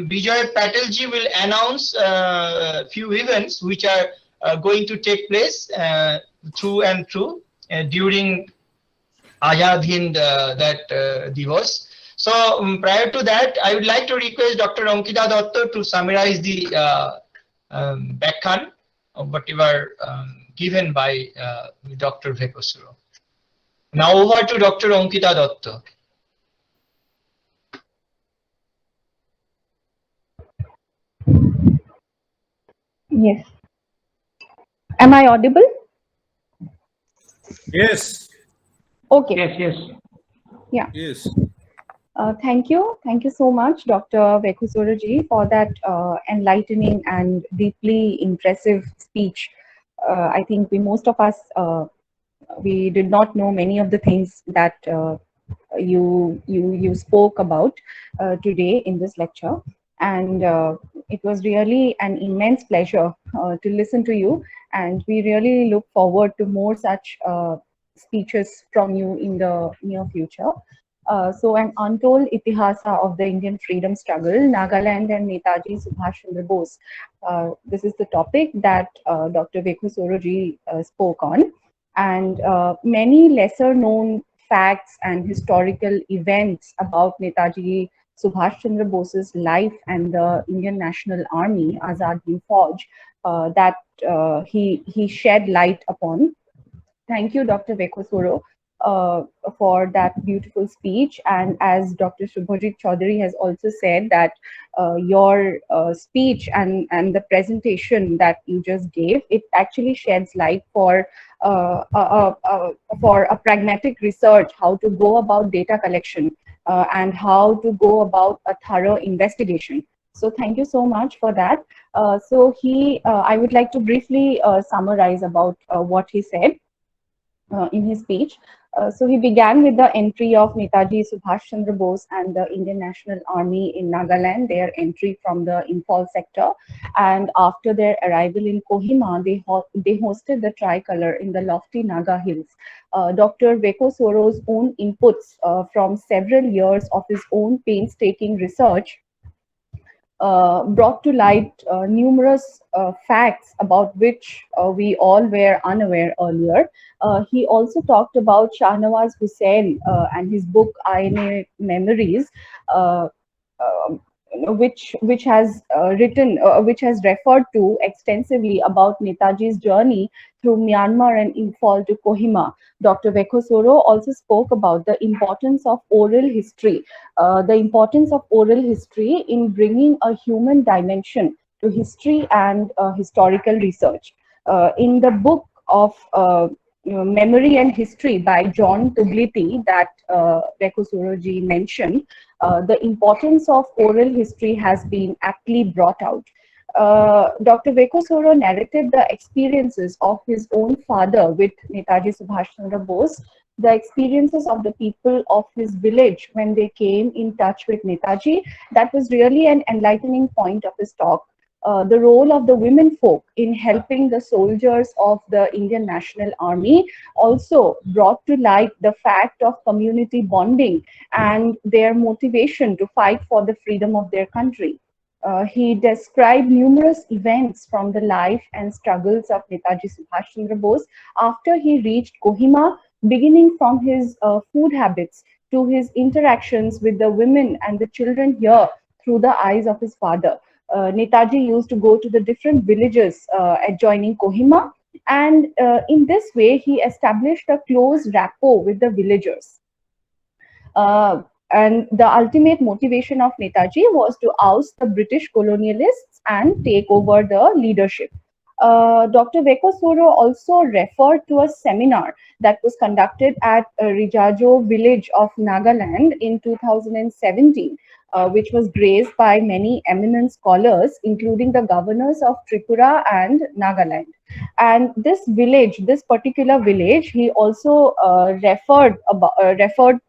Vijay Patelji will announce few events which are going to take place through and through during Azad Hind that Divas. So prior to that, I would like to request Dr. Ankita Datta to summarize the Vekhan of whatever given by Dr. Veko Swuro. Now over to Dr. Ankita Datta. Yes. Am I audible? Yes. Okay. Yes, yes. Yeah. Yes. Thank you. Thank you so much, Dr. Vekho Swuro ji, for that enlightening and deeply impressive speech. I think most of us, we did not know many of the things that you spoke about today in this lecture. And it was really an immense pleasure to listen to you. And we really look forward to more such speeches from you in the near future. So an untold Itihas of the Indian freedom struggle, Nagaland and Netaji Subhas Chandra Bose. This is the topic that Dr. Vekho Swuro ji spoke on. And many lesser known facts and historical events about Netaji Subhas Chandra Bose's life and the Indian National Army, Azad Hind Fauj, that he shed light upon. Thank you, Dr. Vekho Swuro, for that beautiful speech. And as Dr. Shubhajit Chaudhary has also said, that your speech and the presentation that you just gave, it actually sheds light for a pragmatic research, how to go about data collection and how to go about a thorough investigation. So thank you so much for that. I would like to briefly summarize about what he said in his speech. So he began with the entry of Netaji Subhas Chandra Bose and the Indian National Army in Nagaland, their entry from the Imphal sector. And after their arrival in Kohima, they hosted the tricolour in the lofty Naga hills. Dr. Veko Sworo's own inputs from several years of his own painstaking research brought to light numerous facts about which we all were unaware earlier. He also talked about Shahnawaz Hussain and his book INA Memories, which has referred to extensively about Netaji's journey through Myanmar and Imphal to Kohima. Dr. Vekho Swuro also spoke about the importance of oral history, in bringing a human dimension to history and historical research. In the book of Memory and History by John Tubliti that Vekho Swuro ji mentioned, the importance of oral history has been aptly brought out. Dr. Veko Swuro narrated the experiences of his own father with Netaji Subhas Chandra Bose, the experiences of the people of his village when they came in touch with Netaji. That was really an enlightening point of his talk. The role of the women folk in helping the soldiers of the Indian National Army also brought to light the fact of community bonding and their motivation to fight for the freedom of their country. He described numerous events from the life and struggles of Netaji Subhas Chandra Bose after he reached Kohima, beginning from his food habits to his interactions with the women and the children here through the eyes of his father. Netaji used to go to the different villages adjoining Kohima, and in this way he established a close rapport with the villagers. And the ultimate motivation of Netaji was to oust the British colonialists and take over the leadership. Dr. Veko Swuro also referred to a seminar that was conducted at Rijajo village of Nagaland in 2017, which was graced by many eminent scholars, including the governors of Tripura and Nagaland. And this particular village, he also referred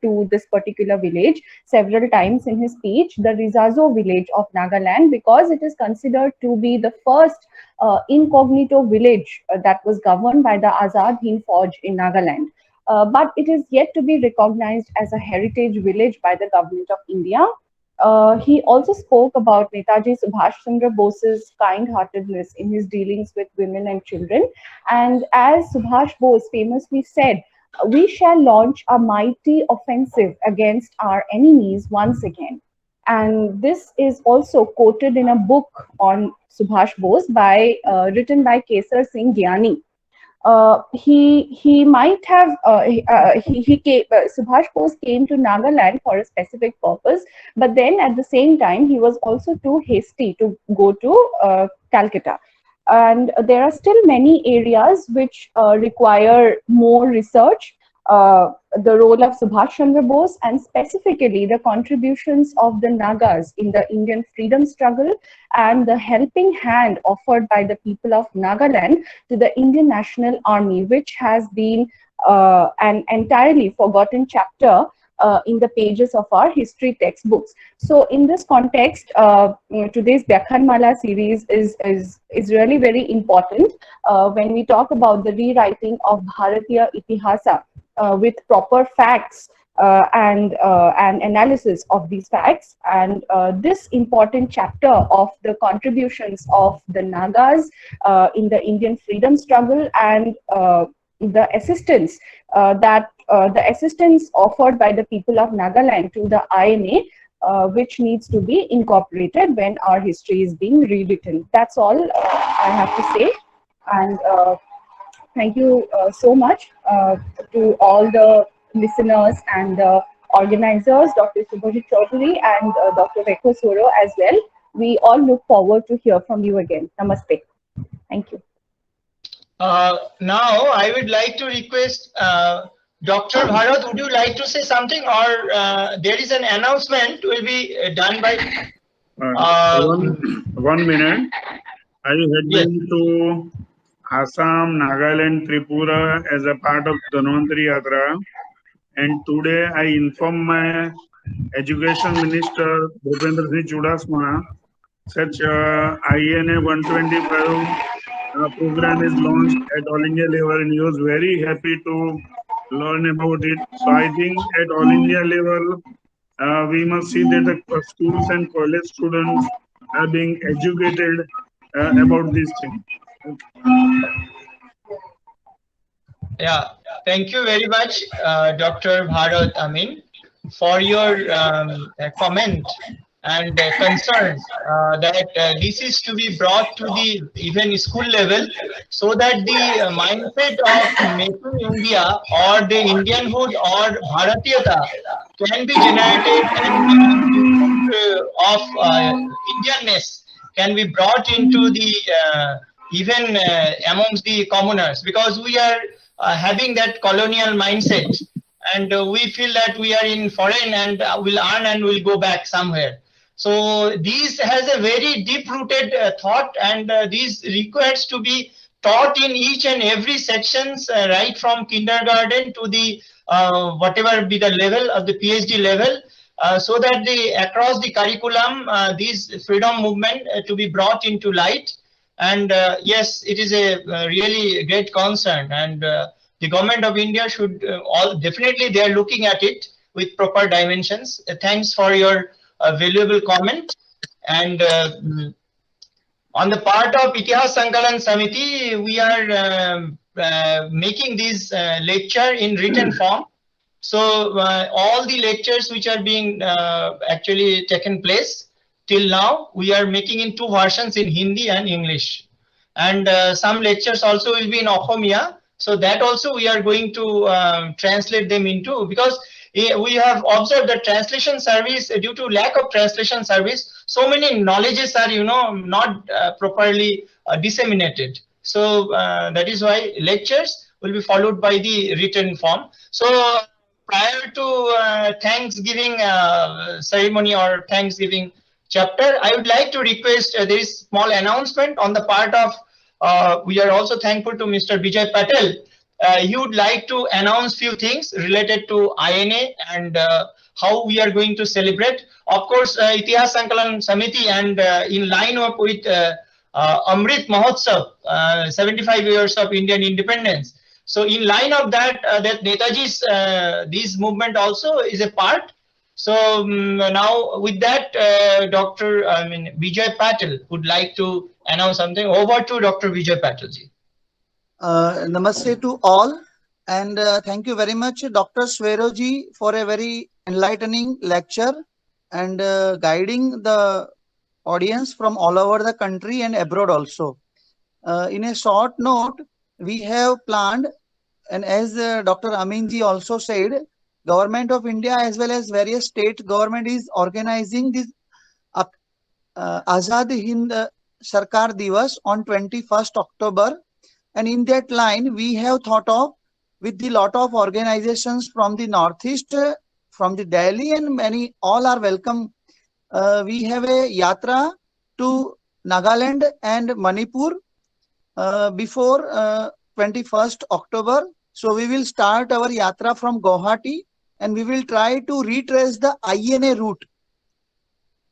to this particular village several times in his speech, the Rizazo village of Nagaland, because it is considered to be the first incognito village that was governed by the Azad Hind Fauj in Nagaland. But it is yet to be recognized as a heritage village by the government of India. He also spoke about Netaji Subhas Chandra Bose's kind-heartedness in his dealings with women and children. And as Subhash Bose famously said, "We shall launch a mighty offensive against our enemies once again." And this is also quoted in a book on Subhash Bose written by Kesar Singh Gyani. Subhash Bose came to Nagaland for a specific purpose, but then at the same time he was also too hasty to go to Calcutta. And there are still many areas which require more research. The role of Subhash Chandra Bose and specifically the contributions of the Nagas in the Indian freedom struggle and the helping hand offered by the people of Nagaland to the Indian National Army, which has been an entirely forgotten chapter in the pages of our history textbooks. So in this context, today's Vyakhanmala series is really very important when we talk about the rewriting of Bharatiya Itihasa with proper facts and analysis of these facts. And this important chapter of the contributions of the Nagas in the Indian freedom struggle and the assistance offered by the people of Nagaland to the INA, which needs to be incorporated when our history is being rewritten. That's all I have to say. And Thank you so much to all the listeners and the organizers, Dr. Subhas Chandra and Dr. Vekho Swuro as well. We all look forward to hear from you again. Namaste. Thank you. Now, I would like to request Dr. Bharat, would you like to say something, or there is an announcement will be done by... one minute. I had been to Assam, Nagaland, Tripura as a part of Dhanvantari Yatra, and today I inform my Education Minister Bhupendra Singh Chudasama such INA 125 program is launched at All India level, and he was very happy to learn about it. So I think at All India level, we must see that the schools and college students are being educated about this thing. Yeah, thank you very much, Dr. Bharat Amin, for your comment and concerns that this is to be brought to the even school level, so that the mindset of making India or the Indianhood or Bharatiyata can be generated, and of Indianness can be brought into the even amongst the commoners, because we are having that colonial mindset, and we feel that we are in foreign and will earn and will go back somewhere. So this has a very deep-rooted thought, and this requires to be taught in each and every sections, right from kindergarten to the whatever be the level of the PhD level, so that the across the curriculum, this freedom movement to be brought into light. And yes, it is a really great concern, and the government of India should all definitely they are looking at it with proper dimensions. Thanks for your valuable comment. And on the part of Itihas Sankalan Samiti, we are making this lecture in written form. So all the lectures which are being actually taken place till now, we are making in two versions, in Hindi and English. And some lectures also will be in Ohomia. So that also we are going to translate them into, because we have observed that translation service, due to lack of translation service, so many knowledges are, not properly disseminated. So that is why lectures will be followed by the written form. So prior to Thanksgiving ceremony or Thanksgiving chapter, I would like to request there is small announcement on the part of, we are also thankful to Mr. Vijay Patel. He would like to announce few things related to INA and how we are going to celebrate. Of course, Itihas Sankalan Samiti, and in line up with Amrit Mahotsav, 75 years of Indian independence. So in line of that, that Netaji's this movement also is a part. So now with that, Vijay Patel would like to announce something. Over to Dr. Vijay Patel ji. Namaste to all, and thank you very much, Dr. Swero ji, for a very enlightening lecture and guiding the audience from all over the country and abroad also. In a short note, we have planned, and as Dr. Amin ji also said, Government of India as well as various state government is organizing this Azad Hind Sarkar Divas on 21st October. And in that line, we have thought of with the lot of organizations from the Northeast, from the Delhi, and many, all are welcome. We have a yatra to Nagaland and Manipur before 21st October. So we will start our yatra from Guwahati, and we will try to retrace the INA route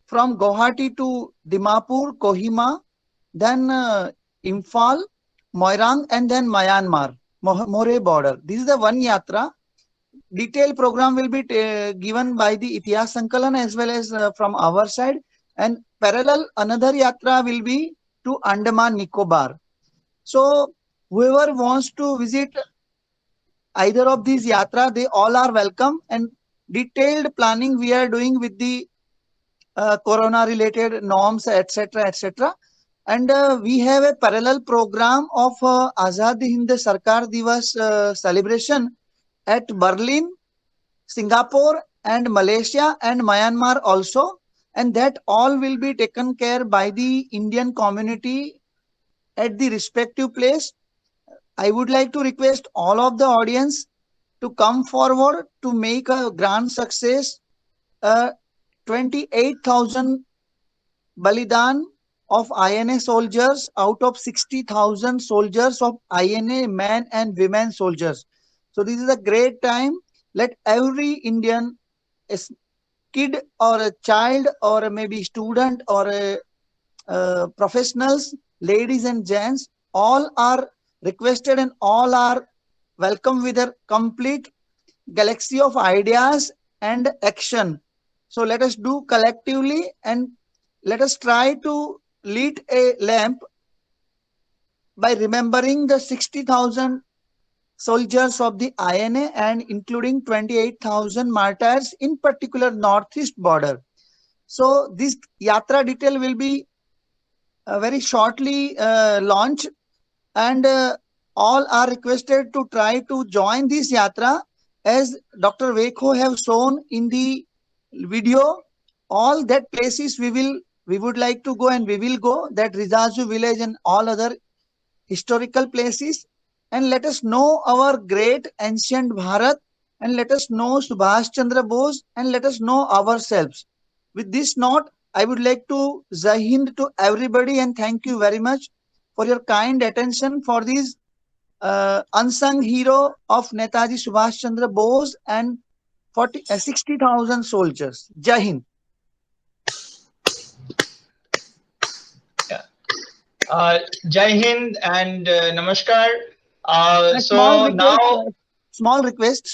from Guwahati to Dimapur, Kohima, then Imphal, Moirang, and then Myanmar, More border. This is the one yatra. Detailed program will be given by the Itihas Sankalan as well as from our side. And parallel, another yatra will be to Andaman Nicobar. So whoever wants to visit either of these yatra, they all are welcome. And detailed planning we are doing with the corona related norms, etc., etc. And we have a parallel program of Azad Hind Sarkar Divas celebration at Berlin, Singapore, and Malaysia and Myanmar also. And that all will be taken care by the Indian community at the respective place. I would like to request all of the audience to come forward to make a grand success. 28,000 Balidan of INA soldiers out of 60,000 soldiers of INA men and women soldiers. So this is a great time. Let every Indian kid or a child or maybe student or professionals, ladies and gents, all are requested and all are welcome with a complete galaxy of ideas and action. So let us do collectively and let us try to light a lamp by remembering the 60,000 soldiers of the INA and including 28,000 martyrs, in particular northeast border. So this yatra detail will be very shortly launched, and all are requested to try to join this yatra. As Dr. Vekho have shown in the video, all that places we would like to go and we will go, that Rizaju village and all other historical places. And let us know our great ancient Bharat, and let us know Subhas Chandra Bose, and let us know ourselves. With this note, I would like to Jai Hind to everybody and thank you very much for your kind attention for this unsung hero of Netaji Subhas Chandra Bose and 60,000 soldiers. Jai Hind. Jai Hind and Namaskar. Small request.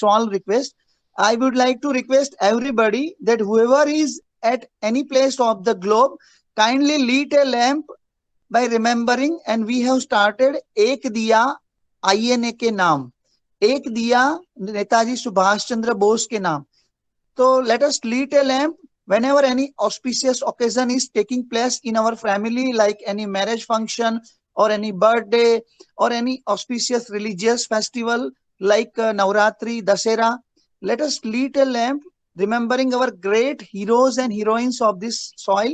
I would like to request everybody that whoever is at any place of the globe, kindly light a lamp by remembering, and we have started Ek Diya INA ke naam, Ek Diya Netaji Subhas Chandra Bose ke naam. So let us light a lamp whenever any auspicious occasion is taking place in our family, like any marriage function or any birthday or any auspicious religious festival like Navratri, Dasera. Let us light a lamp remembering our great heroes and heroines of this soil,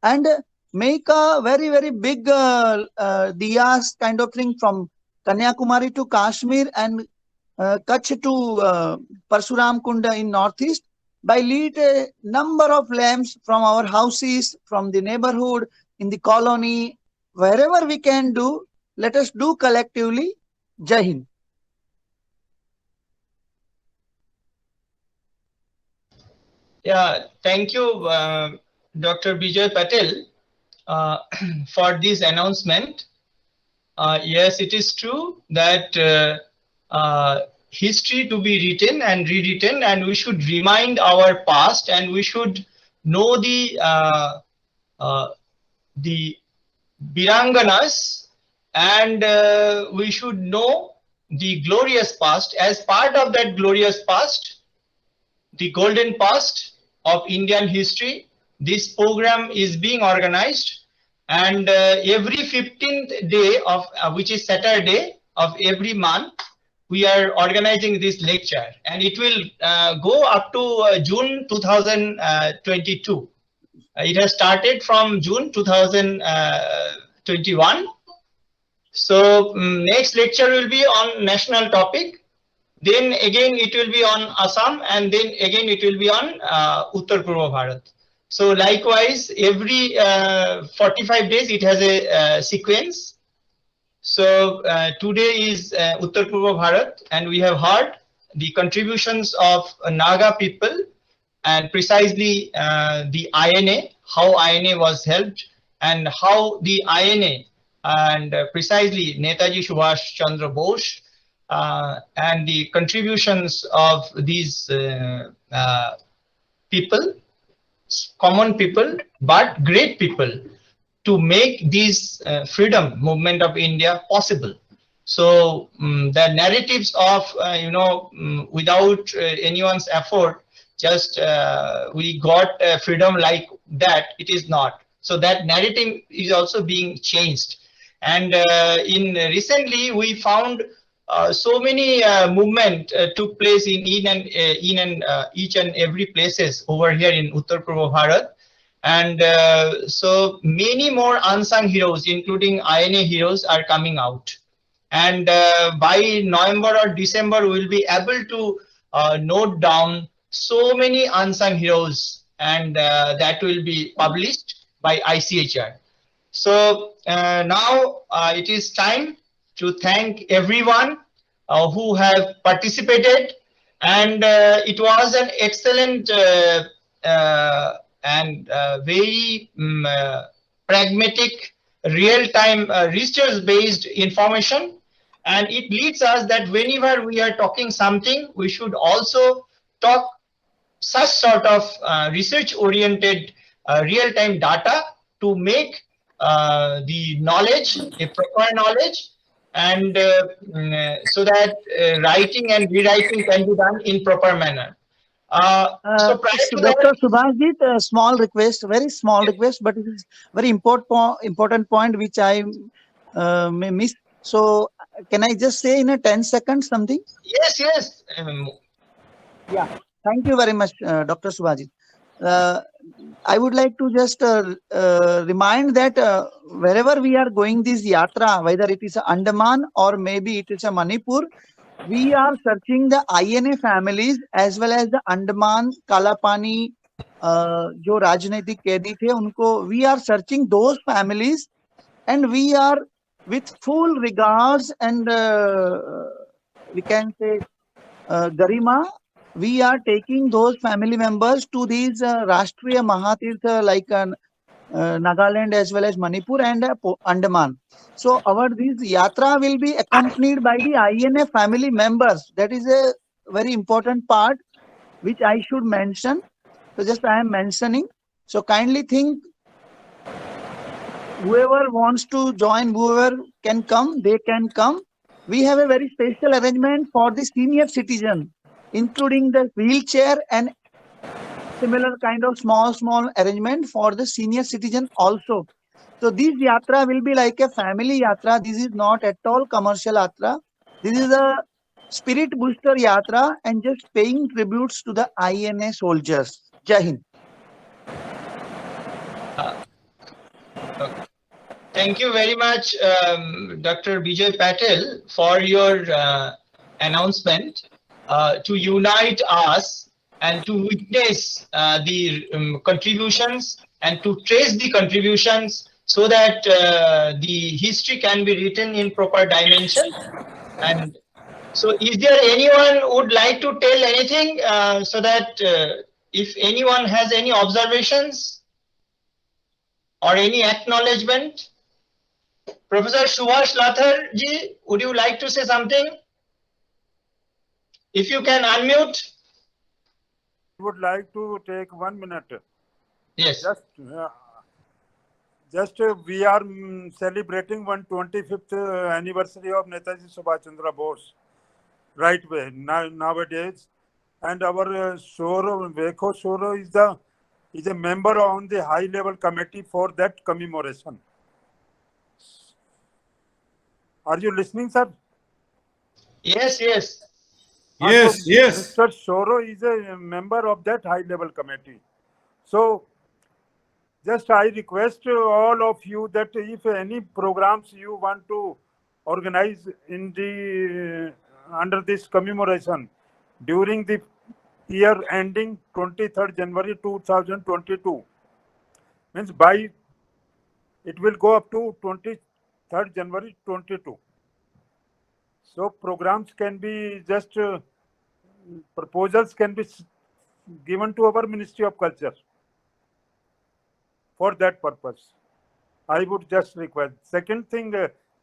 and make a very, very big diyas kind of thing from Kanyakumari to Kashmir and Kutch to Parsuram Kunda in northeast, by light a number of lamps from our houses, from the neighborhood, in the colony, wherever we can do, let us do collectively. Jai Hind. Yeah, thank you, Dr. Bijay Patel, for this announcement. Yes, it is true that history to be written and rewritten, and we should remind our past, and we should know the Biranganas, and we should know the glorious past. As part of that glorious past, the golden past of Indian history, this program is being organized, and every 15th day of which is Saturday of every month, we are organizing this lecture, and it will go up to June 2022. It has started from June 2021. So next lecture will be on national topic. Then again it will be on Assam, and then again it will be on Uttar Purva Bharat. So likewise, every 45 days it has a sequence. So today is Uttar Purva Bharat, and we have heard the contributions of Naga people, and precisely the INA, how INA was helped, and how the INA and precisely Netaji Subhas Chandra Bose and the contributions of these people, common people, but great people, to make this freedom movement of India possible. So the narratives of, without anyone's effort, just we got freedom like that, it is not. So that narrative is also being changed. And in recently we found so many movement took place in each and every places over here in Uttar Purba Bharat. And so many more unsung heroes, including INA heroes, are coming out. And by November or December, we will be able to note down so many unsung heroes, and that will be published by ICHR. So now it is time to thank everyone who have participated, and it was an excellent and very pragmatic, real-time, research-based information. And it leads us that whenever we are talking something, we should also talk such sort of research-oriented real-time data to make the knowledge a proper knowledge, and so that writing and rewriting can be done in proper manner. So prior to Dr. that, Subhasjit, a small request, very small request, but it is very important point which I may miss. So can I just say in a 10 seconds something? Yes, yes. Yeah, thank you very much, Dr. Subhasjit. I would like to just remind that wherever we are going this yatra, whether it is a Andaman or maybe it is a Manipur, we are searching the INA families as well as the Andaman, Kalapani, जो राजनीतिक कैदी थे उनको, we are searching those families, and we are with full regards and we can say garima, we are taking those family members to these Rashtriya Mahatirtha like Nagaland as well as Manipur and Andaman. So our this yatra will be accompanied by the INA family members. That is a very important part which I should mention. So just I am mentioning. So kindly think, whoever wants to join, whoever can come, they can come. We have a very special arrangement for the senior citizen, including the wheelchair and similar kind of small arrangement for the senior citizen also. So this yatra will be like a family yatra. This is not at all commercial yatra. This is a spirit booster yatra and just paying tributes to the INA soldiers. Jai Hind. Thank you very much, Dr. Bijay Patel, for your announcement to unite us and to witness the contributions and to trace the contributions so that the history can be written in proper dimension. And so is there anyone who would like to tell anything so that if anyone has any observations or any acknowledgement? Professor Subhash Lathar ji, would you like to say something? If you can unmute. I would like to take 1 minute. Yes. Just we are celebrating 125th anniversary of Netaji Subhas Chandra Bose, right way nowadays, and our Sworo, Vekho Swuro is a member on the high level committee for that commemoration. Are you listening, sir? Yes, yes. Yes, yes. Mr. Sworo is a member of that high level committee. So just I request all of you that if any programs you want to organize in the under this commemoration during the year ending 23rd January 2022, means by it will go up to 23rd January 22. So programs can be just proposals can be given to our Ministry of Culture for that purpose. I would just request. Second thing,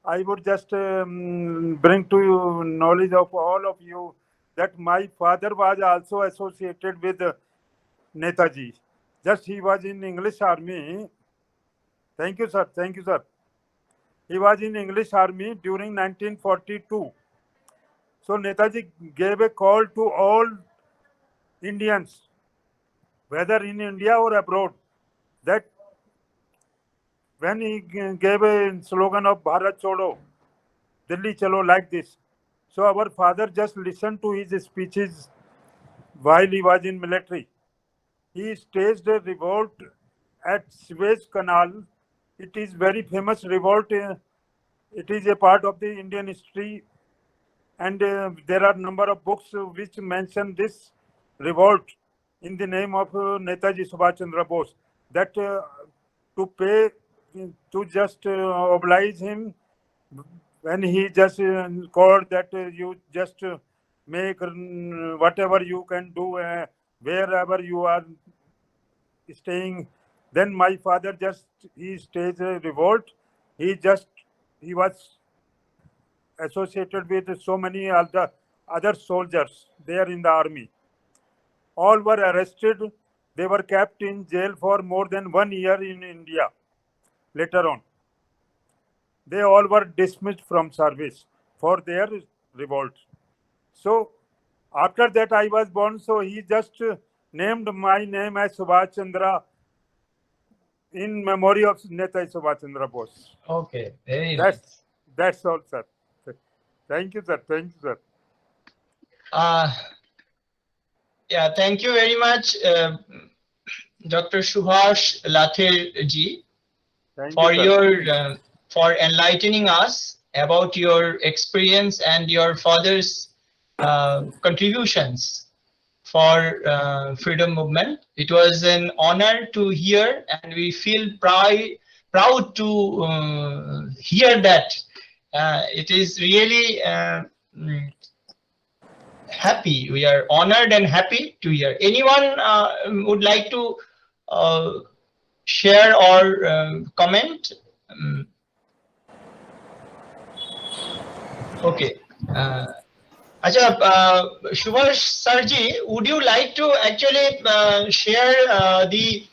I would just bring to you knowledge of all of you that my father was also associated with Netaji. Just he was in English Army. Thank you, sir. Thank you, sir. He was in English Army during 1942. So Netaji gave a call to all Indians, whether in India or abroad, that when he gave a slogan of Bharat Chodo, Delhi Chalo, like this. So our father just listened to his speeches while he was in military. He staged a revolt at Suez Canal. It is very famous revolt. It is a part of the Indian history, and there are number of books which mention this revolt in the name of Netaji Subhas Chandra Bose. That to pay, to just oblige him, when he just called that you just make whatever you can do wherever you are staying. Then my father just, he staged a revolt. He was associated with so many other soldiers there in the army. All were arrested. They were kept in jail for more than 1 year in India. Later on, they all were dismissed from service for their revolt. So after that I was born, so he just named my name as Subhash Chandra in memory of Netaji Subhas Chandra Bose. Okay, very nice. That's all, sir. Thank you, sir. Thank you, sir. Yeah, thank you very much, Dr. Subhash Lathir ji, for your for enlightening us about your experience and your father's contributions for freedom movement. It was an honor to hear, and we feel proud to hear that. It is really happy. We are honored and happy to hear. Anyone would like to share or comment? Okay. Subhash Sarji, would you like to actually share the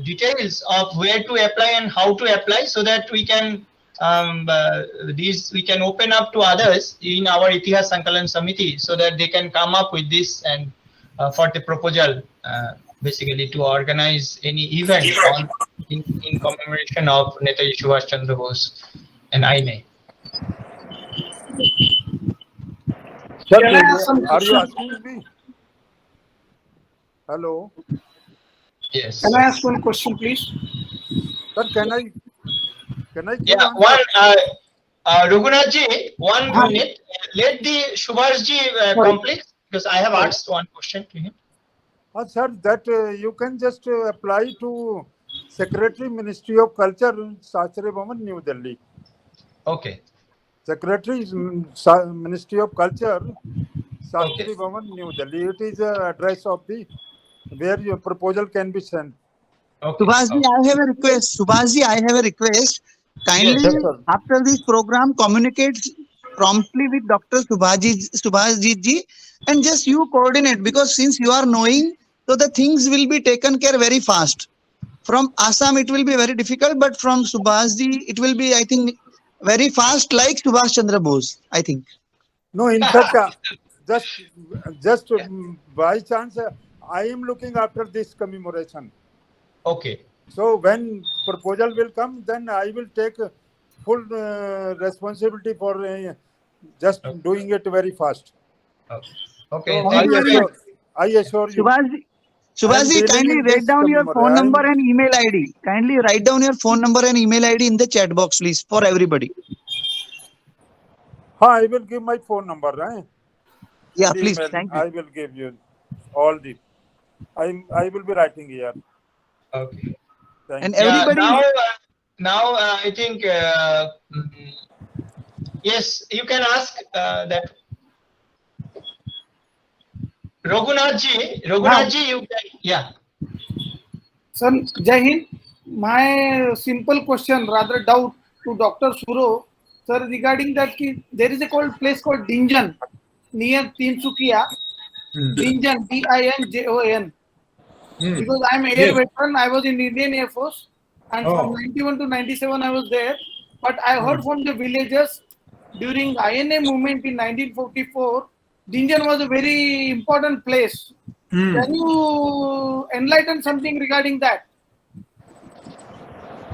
details of where to apply and how to apply, so that we can we can open up to others in our Itihas Sankalan Samiti, so that they can come up with this and for the proposal, basically to organize any event in commemoration of Netaji Subhas Chandra Bose and INA. Sir, are you asking me? Hello. Yes. Can I ask one question, please? Sir, can I? Yeah, one. Raghunathji, 1 minute. Let the Subhashji complete, because I have asked one question to him. Sir, that you can just apply to Secretary, Ministry of Culture, Sastri Bhavan, New Delhi. Okay. Secretary, Ministry of Culture, Sastri Bhavan, New Delhi. It is the address of the where your proposal can be sent. Okay. Subhashji, I have a request. Subhashji, I have a request. Kindly, yes, after this program, communicate promptly with Dr. Subhashji ji, and just you coordinate, because since you are knowing, so the things will be taken care very fast. From Assam, it will be very difficult, but from Subhashji, it will be, I think, very fast, like Subhash Chandra Bose, I think. No, in fact, just by chance, I am looking after this commemoration. Okay. So when proposal will come, then I will take full responsibility for just doing it very fast. Okay. So I assure you. Subhashji, kindly write down your phone number and email ID. Kindly write down your phone number and email ID in the chat box, please, for everybody. I will give my phone number, right? Yeah, please. Thank you. I will give you all the. I will be writing here. Okay. And everybody. Now I think yes, you can ask that. Raghunathji, you can, yeah. Sir, Jai Hind. My simple question, rather doubt to Dr. Swuro, sir, regarding that there is a place called Dinjan near Tinsukia. Dinjan, Dinjon. Because I am air veteran, I was in Indian Air Force, and from 91 to 97 I was there. But I heard from the villagers during INA movement in 1944, Dinjan was a very important place. Can you enlighten something regarding that?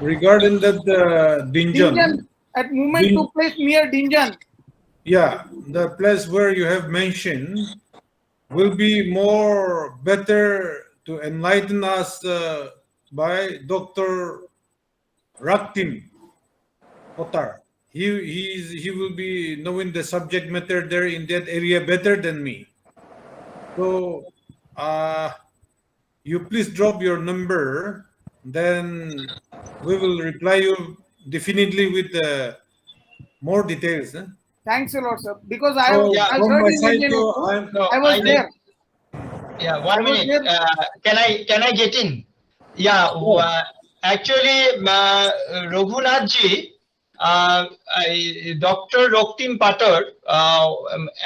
regarding that Dinjan. At movement took place near Dinjan. Yeah, the place where you have mentioned will be more better to enlighten us by Dr. Raktim Potar. He will be knowing the subject matter there in that area better than me. So you please drop your number, then we will reply you definitely with more details. Thanks a lot, sir. Because I So, heard from my in side, Indian so also, I was there. Yeah, 1 minute. Can I get in? Yeah, actually, Raghunath ji, Dr. Roktim Patar,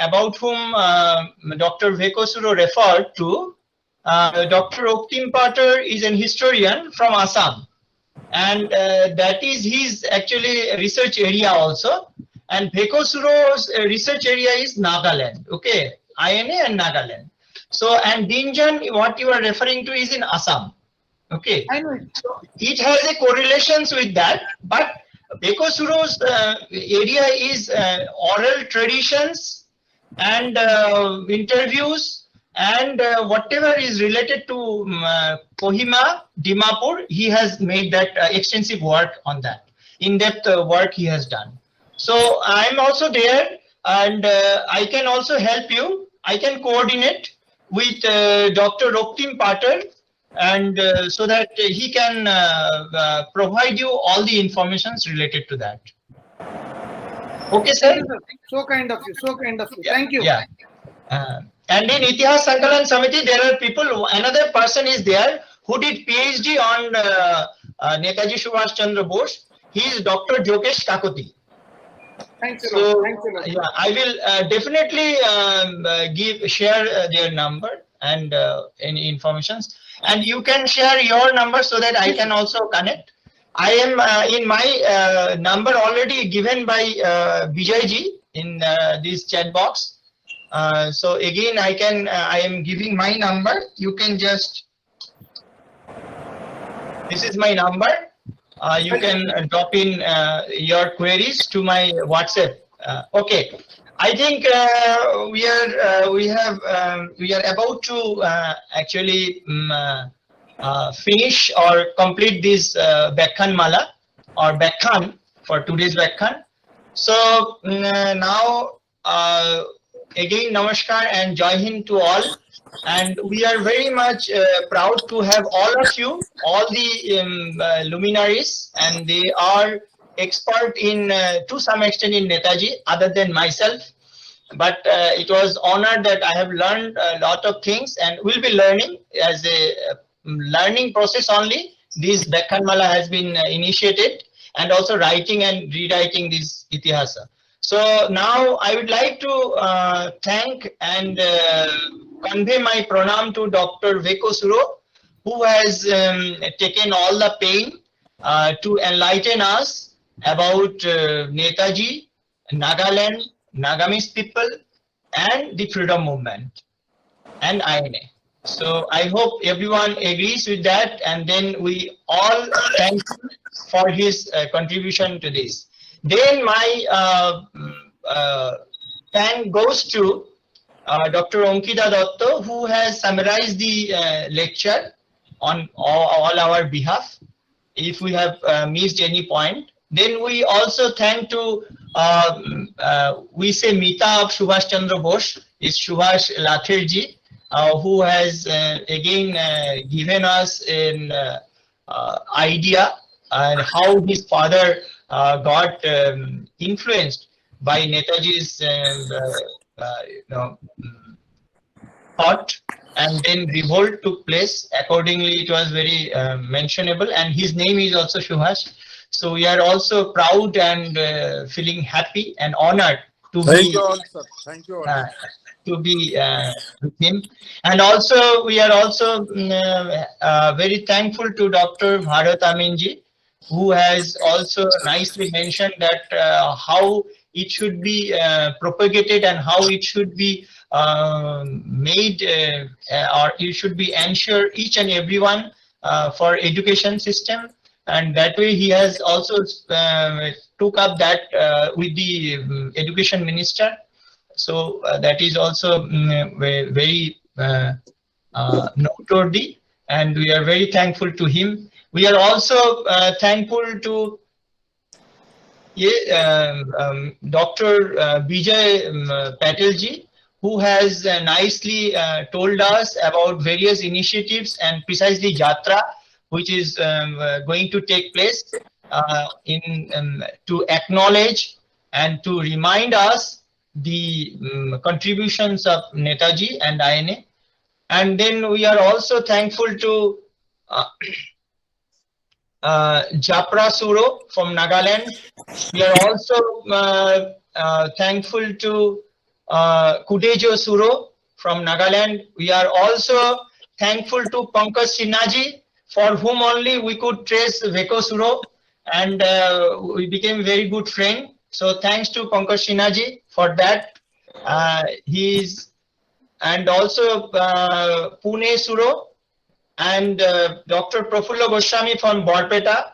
about whom Dr. Veko Swuro referred to, Dr. Roktim Patar is an historian from Assam, and that is his actually research area also. And Veko Swuro's research area is Nagaland, okay, INA and Nagaland. So, and Dinjan, what you are referring to is in Assam, okay. I know. So it has a correlations with that, but Veko Swuro's area is oral traditions and interviews and whatever is related to Kohima, Dimapur. He has made that extensive work on that, in-depth work he has done. So I'm also there, and I can also help you. I can coordinate with Dr. Roktim Patar, and so that he can provide you all the informations related to that. Okay, sir? So kind of you. So kind of you. Thank you. Yeah. And in Itihas Sankalan Samiti, there are people, another person is there who did PhD on Netaji Subhas Chandra Bose. He is Dr. Jokesh Kakoti. Thanks a So, lot. Thanks a lot. yeah, I will definitely share their number and any informations, and you can share your number so that I can also connect. I am in my number already given by Vijay ji in this chat box. So again, I am giving my number. You can just, this is my number. You can drop in your queries to my WhatsApp. Okay, I think we are about to actually finish or complete this Vekhan Mala or Vekhan for today's Vekhan. So now again, Namaskar and Jai Hind to all. And we are very much proud to have all of you, all the luminaries, and they are expert in, to some extent, in Netaji, other than myself. But it was honored that I have learned a lot of things and will be learning as a learning process only. This Vekhan Mala has been initiated, and also writing and rewriting this Itihasa. So now I would like to thank and convey my pranam to Dr. Veko Swuro, who has taken all the pain to enlighten us about Netaji, Nagaland, Nagamese people, and the freedom movement, and INA. So I hope everyone agrees with that, and then we all thank him for his contribution to this. Then my thank goes to Dr. Ankita Dotto, who has summarized the lecture on all our behalf. If we have missed any point, then we also thank to we say Mita of Subhas Chandra Bose is Subhas Lathirji, who has again given us an idea and how his father got influenced by Netaji's thought, and then revolt took place. Accordingly, it was very mentionable, and his name is also Subhas. So we are also proud and feeling happy and honored to Thank be you all, sir. Thank you all. to be with him. And also we are also very thankful to Dr. Bharat Aminji, who has also nicely mentioned that how it should be propagated and how it should be made or it should be ensured each and everyone for education system and that way he has also took up that with the education minister. So that is also very noteworthy, and we are very thankful to him. We are also thankful to Dr. Bijay Patelji, who has nicely told us about various initiatives and precisely Jatra, which is going to take place to acknowledge and to remind us the contributions of Netaji and INA. And then we are also thankful to Vekho Swuro from Nagaland. We are also thankful to Vekho Swuro from Nagaland. We are also thankful to Pankaj Sinhaji, for whom only we could trace Veko Swuro, and we became very good friend. So thanks to Pankaj Sinhaji for that. And also Pune Swuro and Dr. Prafulla Goswami from Borpeta,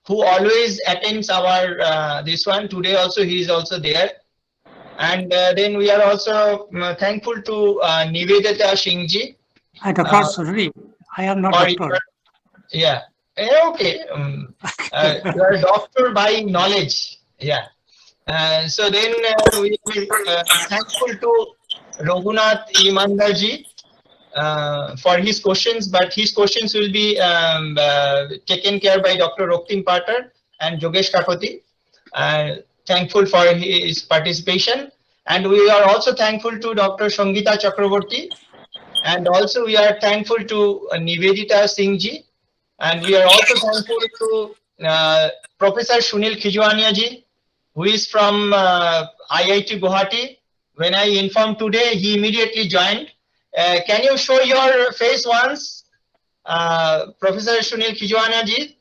who always attends our this one. Today also he is also there. And then we are also thankful to Nivedita Singhji. Hi, Dr. Surri. I am not doctor. Yeah. Okay. You are a doctor by knowledge. Yeah. So then we are thankful to Raghunath Imandarji for his questions, but his questions will be taken care by Dr. Roktim Patar and Jogesh Kakoti. Thankful for his participation, and we are also thankful to Dr. Sangeeta Chakraborty, and also we are thankful to Nivedita Singhji, and we are also thankful to Professor Sunil Khijwania ji, who is from IIT Guwahati. When I informed today, he immediately joined. Can you show your face once, Professor Sunil Khijwania ji?